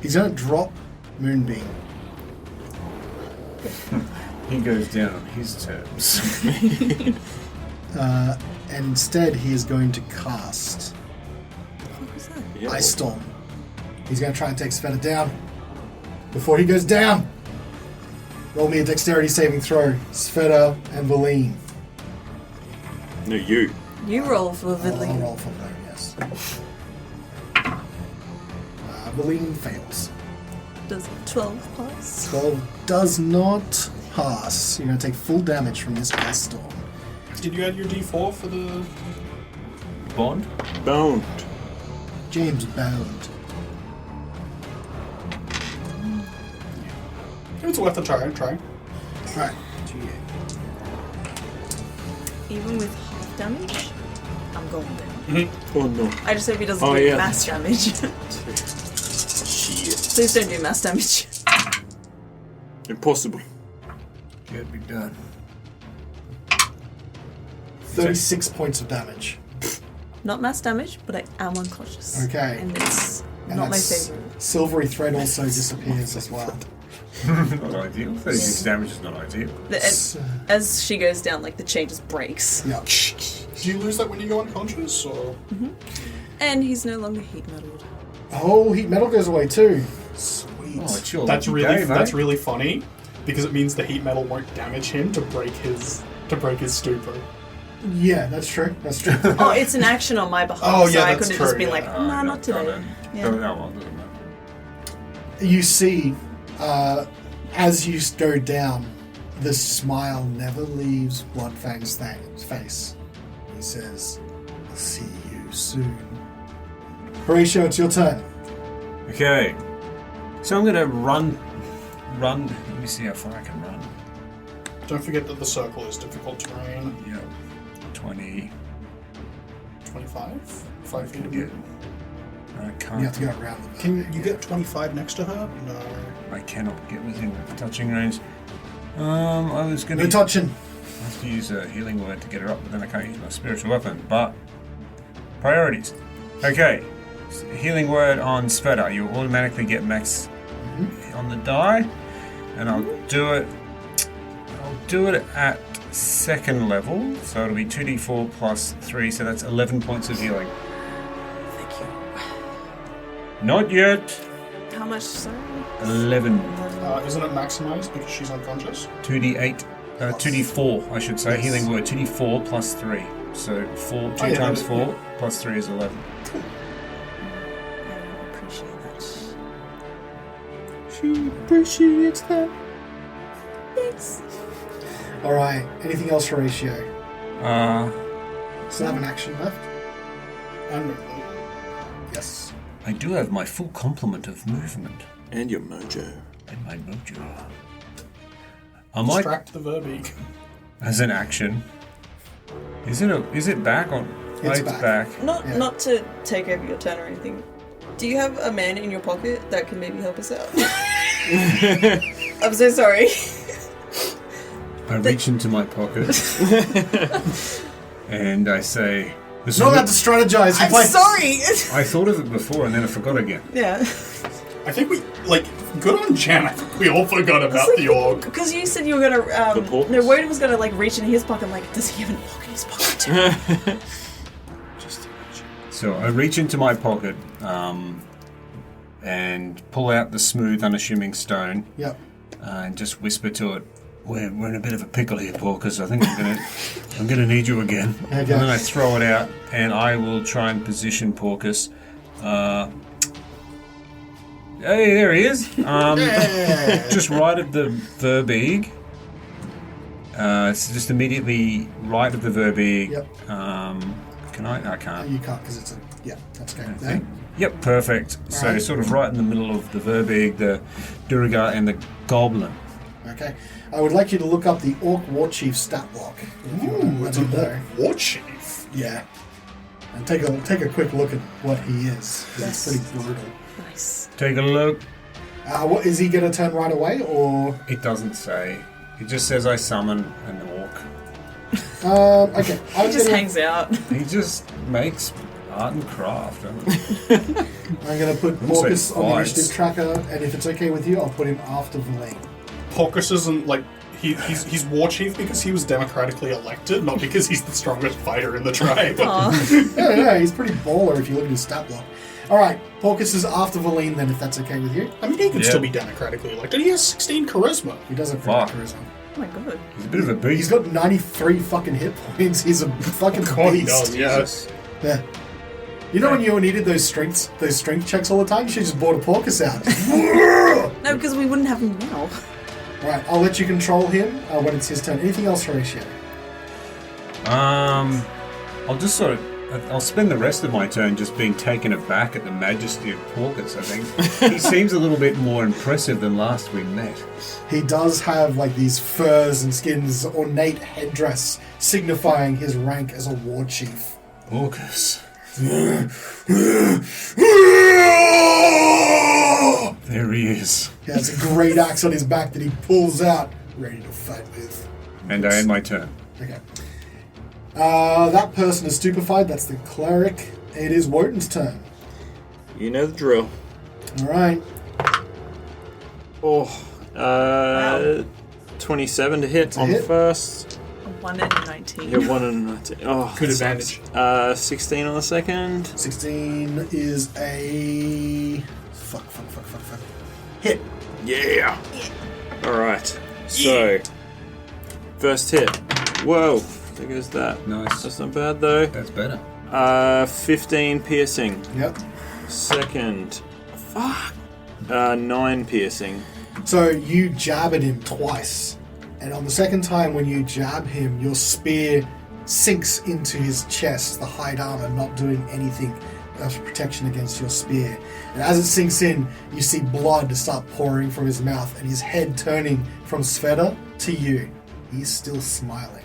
He's going to drop Moonbeam. He goes down on his terms. And instead he is going to cast What was that? Yeah. Ice Storm. He's going to try and take Svieta down. Before he goes down, roll me a dexterity saving throw. Svieta and Valine. No, you. You roll for I'll Vidley. roll for them, yes. Valine fails. Does 12 pass? 12 does not pass. You're going to take full damage from this Ice Storm. Did you add your d4 for the... Bond? Boned. James Bound. It's worth a try. Right. Even with half damage, I'm going down. Oh no. I just hope he doesn't Oh, do yeah. mass damage. Shit. Please don't do mass damage. Impossible. Can't be done. 36 points of damage. Not mass damage, but I am unconscious. Okay. And it's And not my that's- favorite. Silvery Thread also disappears as well. Not ideal. 36 damage is not ideal. As she goes down, like the chain just breaks. Yeah. Do you lose that when you go unconscious, or...? And he's no longer heat metaled. Oh, heat metal goes away too. Sweet. Oh, it's your That's lucky really day, that's mate. really funny, because it means the heat metal won't damage him to break his stupor. Yeah, that's true. That's true. Oh, it's an action on my behalf. Oh, yeah, so I that's could have just true, been yeah. like, nah, not today. Don't Yeah. know. Doesn't matter. You see, as you go down, the smile never leaves Bloodfang's face. He says, "I'll see you soon." Horatio, it's your turn. Okay. So I'm going to run. Let me see how far I can run. Don't forget that the circle is difficult terrain. Yeah. 20. 25? 5 feet of Yeah. movement. I You can't. have to go around them. Can you get 25 next to her? No. I cannot get within touching range. I was going No to touching. have to use a healing word to get her up, but then I can't use my spiritual weapon. But priorities. Okay. Healing word on Svieta. You automatically get max on the die, and I'll do it. At second level, so it'll be 2d4 plus 3, so that's 11 points of healing. Thank you. Not yet. How much, sorry? 11. Isn't it maximized because she's unconscious? 2d8. 2d4, I should say. Yes. Healing word 2d4 plus 3. So 2 yeah, times yeah. 4 plus 3 is 11. I appreciate that. She appreciates that. Thanks. All right. Anything else, Horatio? Still have an action left? And Yes. I do have my full complement of movement And your mojo. and my mojo. I might, distract the Verbeeg. as an action. Is it back on? It's It's back. back. Yeah. Not to take over your turn or anything. Do you have a man in your pocket that can maybe help us out? I'm so sorry. I reach into my pocket and I say, It's not allowed to strategize. I'm sorry. I thought of it before and then I forgot again. Yeah. I think we, good on Jan. I think we all forgot about the orc. Because you said you were gonna. The pork? No, Wodun was gonna reach in his pocket. I'm like, does he have an orc in his pocket too? So I reach into my pocket and pull out the smooth, unassuming stone Yep. and just whisper to it, we're in a bit of a pickle here, Porcus. I think I'm gonna need you again. Okay. And then I throw it out, and I will try and position Porcus. Hey, there he is. Just right at the Verbeeg. It's just immediately right of the Verbeeg. Yep. Can I? I can't. You can't because it's a... Yeah, that's okay. I There. think. Yep, perfect. So Alright. sort of right in the middle of the Verbeeg, the Durigar, and the Goblin. Okay. I would like you to look up the Orc War Chief stat block. If you want to let It's me a know. war chief. Yeah. And take a quick look at what he is. 'Cause Yes. It's pretty brutal. Nice. Take a look. What is he going to turn right away, or... It doesn't say. It just says I summon an orc. Okay. He just hangs out. He just makes art and craft. I'm going to put Wouldn't say Porcus on the fights. initiative tracker, and if it's okay with you, I'll put him after Valine. Porcus isn't he's war chief because he was democratically elected, not because he's the strongest fighter in the tribe. Yeah, he's pretty baller if you look at his stat block. Alright, Porcus is after Valine then, if that's okay with you. I mean, he can Yeah. still be democratically elected. He has 16 charisma. He does have pretty good Fuck. charisma. Oh my god. He's a bit of a He's beast. got 93 fucking hit points. He's a fucking God, he beast. does, yeah. Jesus. Yeah. You know when you needed those strength checks all the time? You should just bought a Porcus out. No, because we wouldn't have him now. Right, I'll let you control him when it's his turn. Anything else, Horatio? I'll just I'll spend the rest of my turn just being taken aback at the majesty of Porcus, I think. He seems a little bit more impressive than last we met. He does have these furs and skins, ornate headdress, signifying his rank as a war chief. Porcus. There he is. He has a great axe on his back that he pulls out, ready to fight with. And I end my turn. Okay. That person is stupefied. That's the cleric. It is Wodun's turn. You know the drill. All right. Oh, 27 to hit a on hit. first. A 1 in 19. You have 1 and 19. Oh, Good that advantage. sucks. 16 on the second. 16 is a... Fuck. Hit. Yeah. All right. So, first hit. Whoa. There goes that. Nice. That's not bad though. That's better. 15 piercing. Yep. Second. Fuck. 9 piercing. So you jab at him twice. And on the second time when you jab him, your spear sinks into his chest, the hide armor not doing anything as protection against your spear. And as it sinks in, you see blood start pouring from his mouth and his head turning from Svieta to you. He's still smiling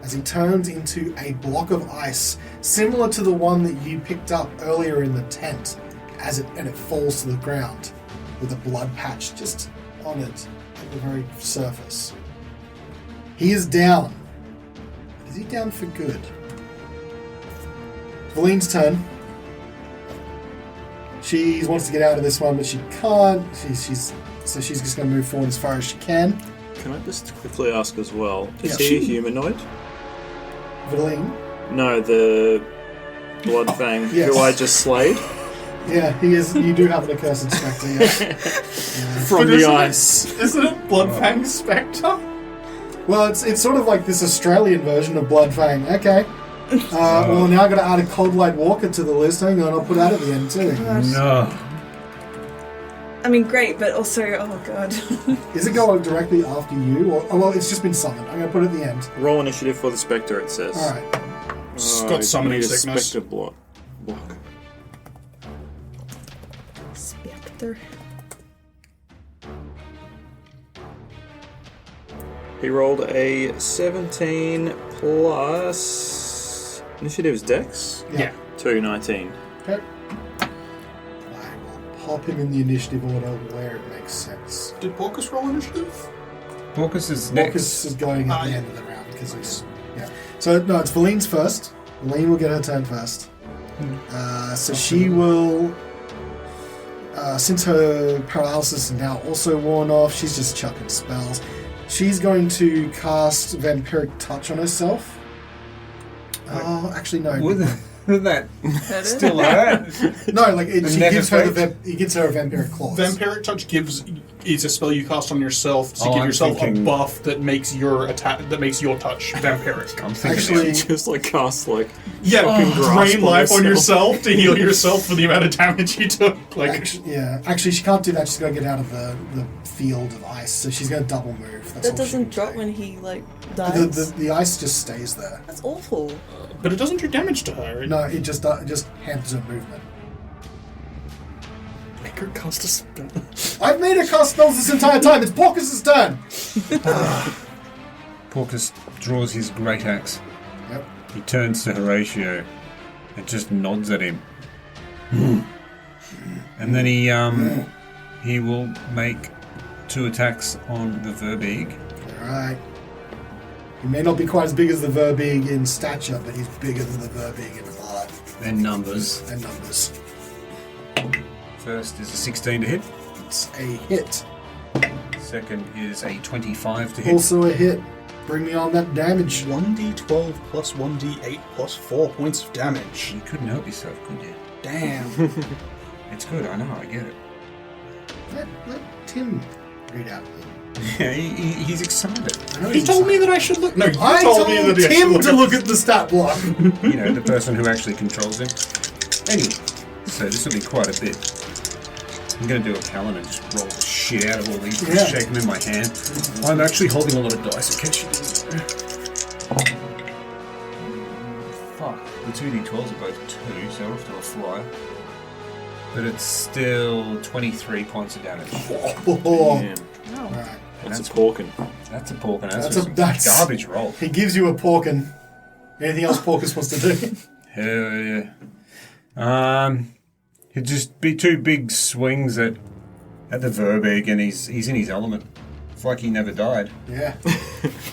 as he turns into a block of ice similar to the one that you picked up earlier in the tent and it falls to the ground with a blood patch just on it at the very surface. He is down. Is he down for good? Valine's turn. She wants to get out of this one, but she can't. She's just going to move forward as far as she can. Can I just quickly ask as well? Is Yeah. he a humanoid? Valine? No, the Bloodfang, Yes. who I just slayed Yeah, he is. You do have an accursed spectre, yeah. from But the isn't it- ice. Isn't it Bloodfang Spectre? Well, it's sort of like this Australian version of Bloodfang. Okay. Well, now I've got to add a Cold Light Walker to the list. Hang on, I'll put that at the end too. No. I mean, great, but also, oh god. Is it going directly after you? Or, oh, well, it's just been summoned. I'm going to put it at the end. Roll initiative for the Spectre, it says. Alright. Got summoning need a sickness. Spectre block. Spectre. He rolled a 17 plus... Initiative's Dex? Yeah. 2, 19. Okay. I will pop him in the initiative order where it makes sense. Did Porcus roll initiative? Porkus is next. Porkus is going at the end of the round because he's So no, it's Valine's first. Valine will get her turn first. So she will. Since her paralysis is now also worn off, she's just chucking spells. She's going to cast Vampiric Touch on herself. Oh, actually no. Would that still hurt? No, like he gives her a Vampiric Claws. Vampiric Touch is a spell you cast on yourself to give I'm yourself thinking- a buff that makes your touch vampiric. I'm thinking Actually, Just like cast like Yeah, grasp drain on life on yourself. yourself to heal yourself for the amount of damage you took. Actually, she can't do that. She's got to get out of the field of ice, so she's going to double move. That's That all doesn't she can drop do. when he dies. The ice just stays there. That's awful. But it doesn't do damage to her. No, it just hampers her movement. Make her cast a spell. I've made her cast spells this entire time. It's Porkus's turn. Porkus draws his great axe. Yep. He turns to Horatio and just nods at him. And then he will make 2 attacks on the Verbeeg. All right. He may not be quite as big as the Verbeeg in stature, but he's bigger than the Verbeeg in heart And numbers. and numbers. First is a 16 to hit. It's a hit. Second is a 25 to hit. Also a hit. Bring me on that damage. 1d12 plus 1d8 plus 4 points of damage. You couldn't help yourself, could you? Damn. It's good, I know, I get it. Let Tim read out. Yeah, he's excited. I know He he's told me excited. that I should look. No, you I told me that I Tim should to look at the stat block. You know, the person who actually controls him. Anyway, so this will be quite a bit. I'm going to do a Callan and just roll the shit out of all these and Yeah. shake them in my hand. I'm actually holding a lot of dice in case you didn't know. Fuck. The 2d12s are both 2, so we're off to a flyer. But it's still 23 points of damage. Oh. damn. Oh. All right. That's a porkin. That's a pork and That's that's, a- a that's- garbage roll. He gives you a porkin. Anything else Porkus wants to do? Hell yeah. It'd just be 2 big swings at the Verbeeg, and he's in his element. It's like he never died. Yeah.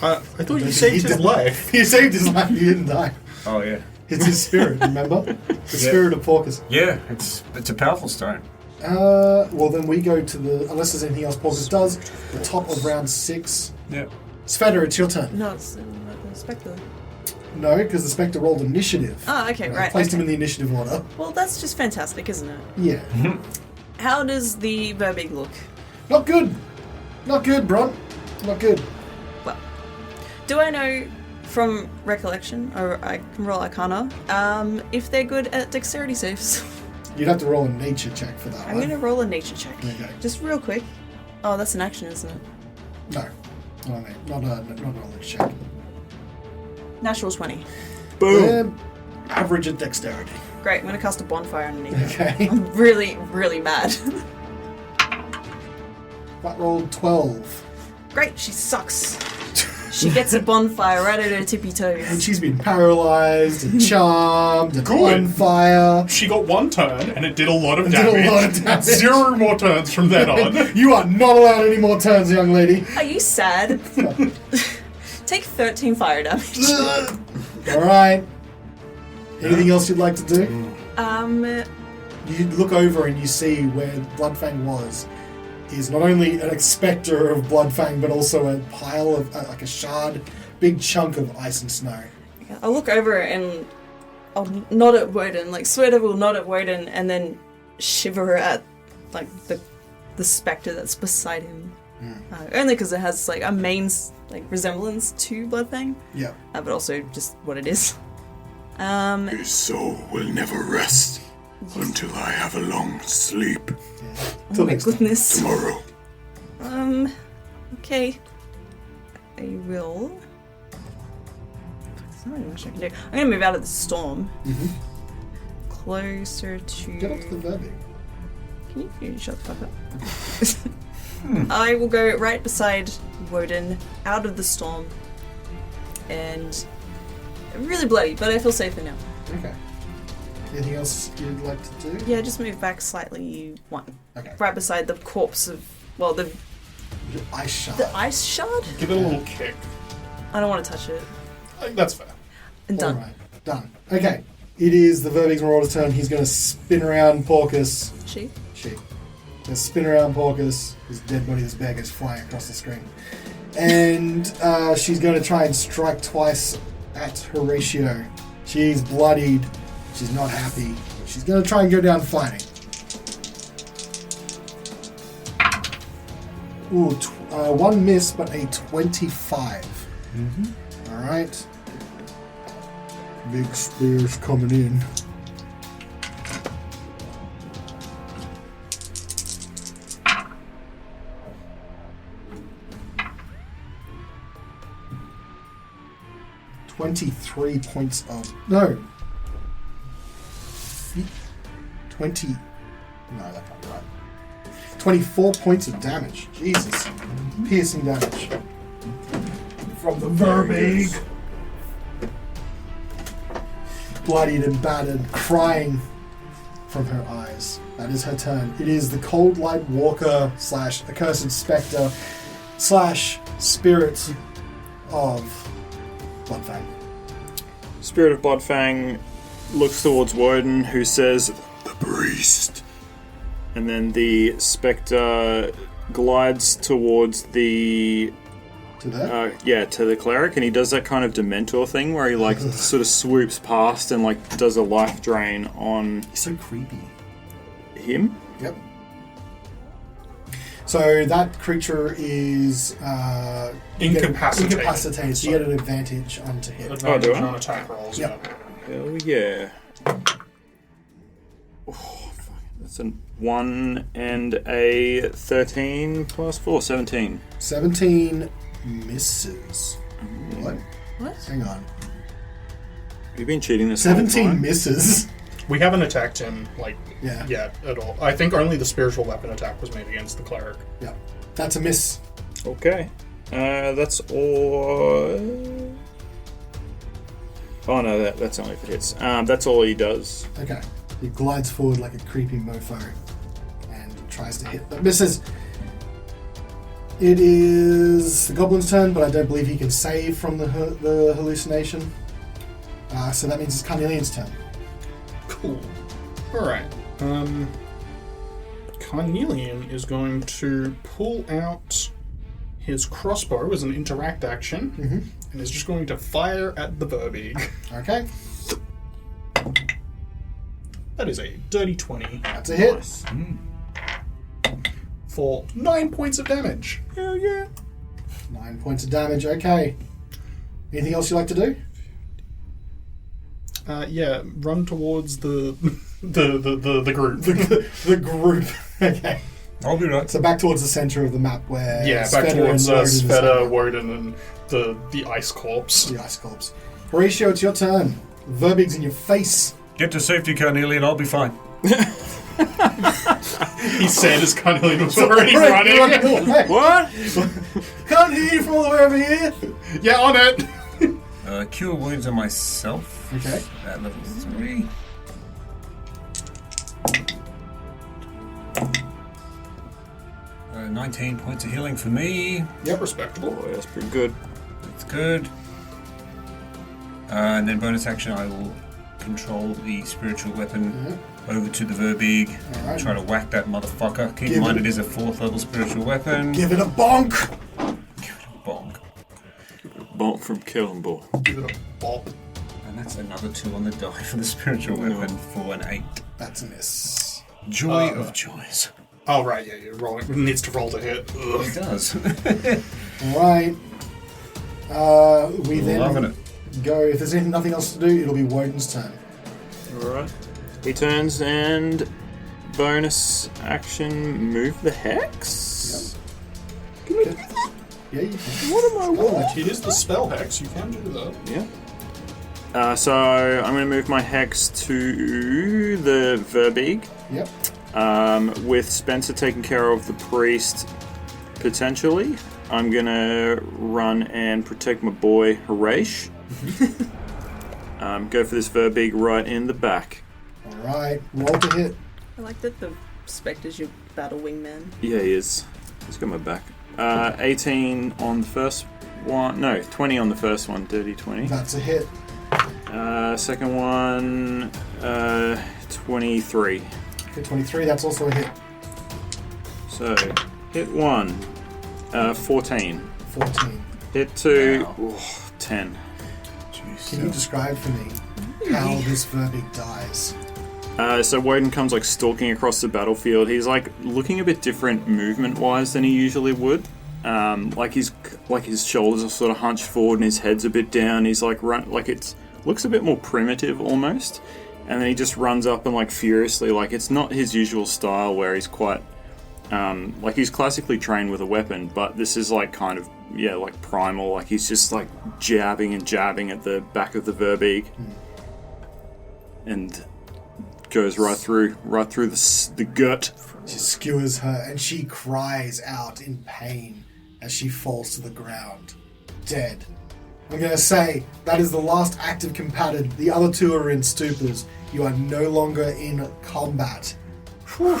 I thought you saved his life. He saved his life. He didn't die. Oh yeah. It's his spirit, remember? The spirit of Porkus. Yeah, it's a powerful stone. Well, then we go to unless there's anything else Porkus does, the top of round 6. Yep. Sveta, it's your turn. No, it's the Spectre. No, because the Spectre rolled initiative. Oh, okay, I right. placed okay. him in the initiative order. Well, that's just fantastic, isn't it? Yeah. How does the Verbeeg look? Not good. Not good, Bron. Not good. Well, do I know from recollection, or I can roll Arcana, if they're good at dexterity saves? You'd have to roll a nature check for that I'm one. going to roll a nature check. Okay. Just real quick. Oh, that's an action, isn't it? No. Not a knowledge check. Natural 20. Boom. Average at dexterity. Great, I'm going to cast a bonfire underneath it. Okay. I'm really, really mad. That rolled 12. Great, she sucks. She gets a bonfire right at her tippy And toes. she's been paralyzed and charmed and Good. on fire. She got 1 turn and it did a lot of It did damage. a lot of damage. 0 more turns from then on. You are not allowed any more turns, young lady. Are you sad? Take 13 fire damage. Alright. Anything else you'd like to do? You look over and you see where Bloodfang was. Is not only an spectre of Bloodfang, but also a pile of, like a shard, big chunk of ice and snow. I'll look over and I'll nod at Wodun. Like, Svieta will nod at Wodun and then shiver at, like, the spectre that's beside him. Only because it has, like, a main, like, resemblance to Bloodfang. Yeah. But also just what it is. His soul will never rest until I have a long sleep Oh my goodness. tomorrow. Okay. I will. There's not really much I can do. I'm gonna move out of the storm. Closer to. Get up to the Verbeeg. Can you shut the fuck up? I will go right beside Wodun, out of the storm, and really bloody, but I feel safer now. Okay. Anything else you'd like to do? Yeah, just move back slightly one. Okay. Right beside the corpse of, well, the The ice shard. The ice shard? Give it a little kick. I don't want to touch it. That's fair. And done. Alright, done. Okay. It is the Verbig's Marauder turn. He's going to spin around Porcus. She? Going to spin around Porcus. His dead body, this bear, goes flying across the screen. And she's going to try and strike twice at Horatio. She's bloodied. She's not happy. She's going to try and go down fighting. Ooh, one miss, but a 25. Mm-hmm. All right. Big spears coming in. $23 points of... No. 20... No, that can't be right. 24 points of damage. Jesus. Piercing damage. From the Verbig. Bloodied and battered, crying from her eyes. That is her turn. It is the Cold Light Walker / Accursed Spectre / Spirit of Bloodfang. Spirit of Bloodfang looks towards Wodun, who says, The priest. and then the spectre glides towards the To that? to the cleric, and he does that kind of Dementor thing where he like sort of swoops past and like does a life drain on He's so creepy. him. Yep. So that creature is Incapacitated. so you get an advantage on to hit. Advantage do I? on attack rolls. Yep. Hell yeah. Oh, fuck. That's a 1 and a 13 plus 4, 17. 17 misses. What? What? Hang on. You've been cheating this whole 17 time. misses? We haven't attacked him Yeah. yet at all. I think only the spiritual weapon attack was made against the cleric. Yeah. That's a miss. Okay. That's all... Oh no, that's only if it hits. That's all he does. Okay. He glides forward like a creepy mofo and tries to hit, but misses. It is the goblin's turn, but I don't believe he can save from the hallucination. So that means it's Carnelian's turn. Cool. Alright. Carnelian is going to pull out his crossbow as an interact action and is just going to fire at the Verbig. Okay. That is a dirty 20 That's a hit. Nice. for 9 points of damage. Hell yeah. 9 points of damage. Okay. Anything else you'd like to do? Yeah, run towards the group. The group. Okay. I'll be right. So back towards the center of the map where Yeah, back Svieta towards and Wodun is Svieta, hanging out. Wodun, and the ice corpse. The ice corpse. Horatio, it's your turn. Verbig's in your face. Get to safety, Carnelian. I'll be fine. He said as Carnelian was already running. away. What? Can't hear you from all the way over here. Yeah, on it. Cure wounds on myself. Okay. At level 3. Uh, 19 points of healing for me. Yep, respectable. Boy, that's pretty good. That's good. And then bonus action, I will control the spiritual weapon over to the Verbig. Alright. Try to whack that motherfucker. Keep Give in mind it- it is a 4th level spiritual weapon. Give it a bonk. Give it a bonk. Bonk from Killing Ball. Give it a bop. And that's another 2 on the die for the spiritual weapon for an 8. That's a miss. Joy of joys. Oh, right, yeah, rolling. It needs to roll to hit. Ugh. It does. All right. We then Loving it. go. If there's nothing else to do, it'll be Wodun's turn. Alright. He turns and bonus action move the hex? Can we do that? Yeah, you can. What am I Oh, It is the spell hex, you can do that. Yeah. So I'm going to move my hex to the Verbig, Yep. with Spencer taking care of the priest potentially. I'm going to run and protect my boy Horacio. Go for this Verbig right in the back. All right. Roll to hit. I like that the Spectre's your battle wingman. Yeah, he is. He's got my back 18 on the first one. No, 20 on the first one. Dirty 20. That's a hit. Second one, 23. Okay, 23, that's also a hit. So, hit 1, 14. 14. Hit 2, 10. Can you describe for me how this Verbeek dies? So Wodun comes like stalking across the battlefield. He's like looking a bit different movement-wise than he usually would. Like his shoulders are sort of hunched forward and his head's a bit down. He's like looks a bit more primitive almost. And then he just runs up and like furiously, like it's not his usual style where he's quite like he's classically trained with a weapon, but this is like kind of like primal. Like he's just like jabbing and jabbing at the back of the Verbeek, and goes right through the gut. She skewers her and she cries out in pain as she falls to the ground, dead. I'm going to say that is the last active combatant. The other two are in stupors. You are no longer in combat. Whew.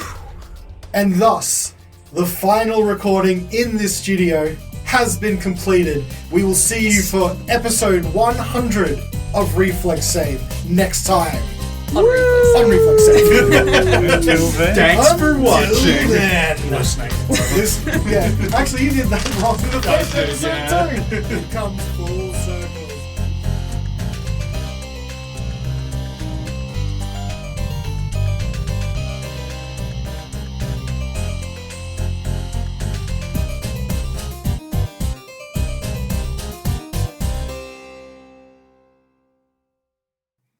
And thus, the final recording in this studio has been completed. We will see you for episode 100 of Reflex Save next time. On Reflex Save. Until then. Thanks for watching. Listening. Actually, you did that wrong in the first episode too. It comes full circle.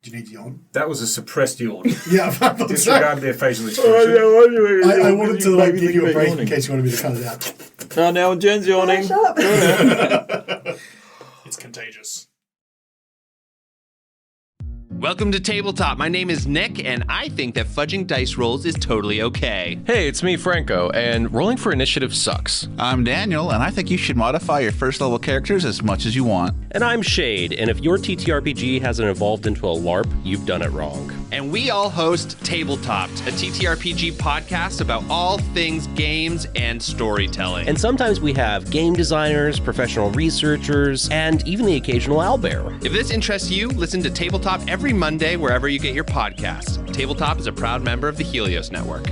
Do you need yawn? That was a suppressed yawn. Yeah, I thought so. Disregard their facial expression. I wanted to like give you a break in case you wanted me to cut it out. Oh, now Jen's yawning. It's contagious. Welcome to Tabletop. My name is Nick, and I think that fudging dice rolls is totally okay. Hey, it's me, Franco, and rolling for initiative sucks. I'm Daniel, and I think you should modify your first level characters as much as you want. And I'm Shade, and if your TTRPG hasn't evolved into a LARP, you've done it wrong. And we all host Tabletopped, a TTRPG podcast about all things games and storytelling. And sometimes we have game designers, professional researchers, and even the occasional owlbear. If this interests you, listen to Tabletop every Monday wherever you get your podcasts. Tabletop is a proud member of the Helios Network.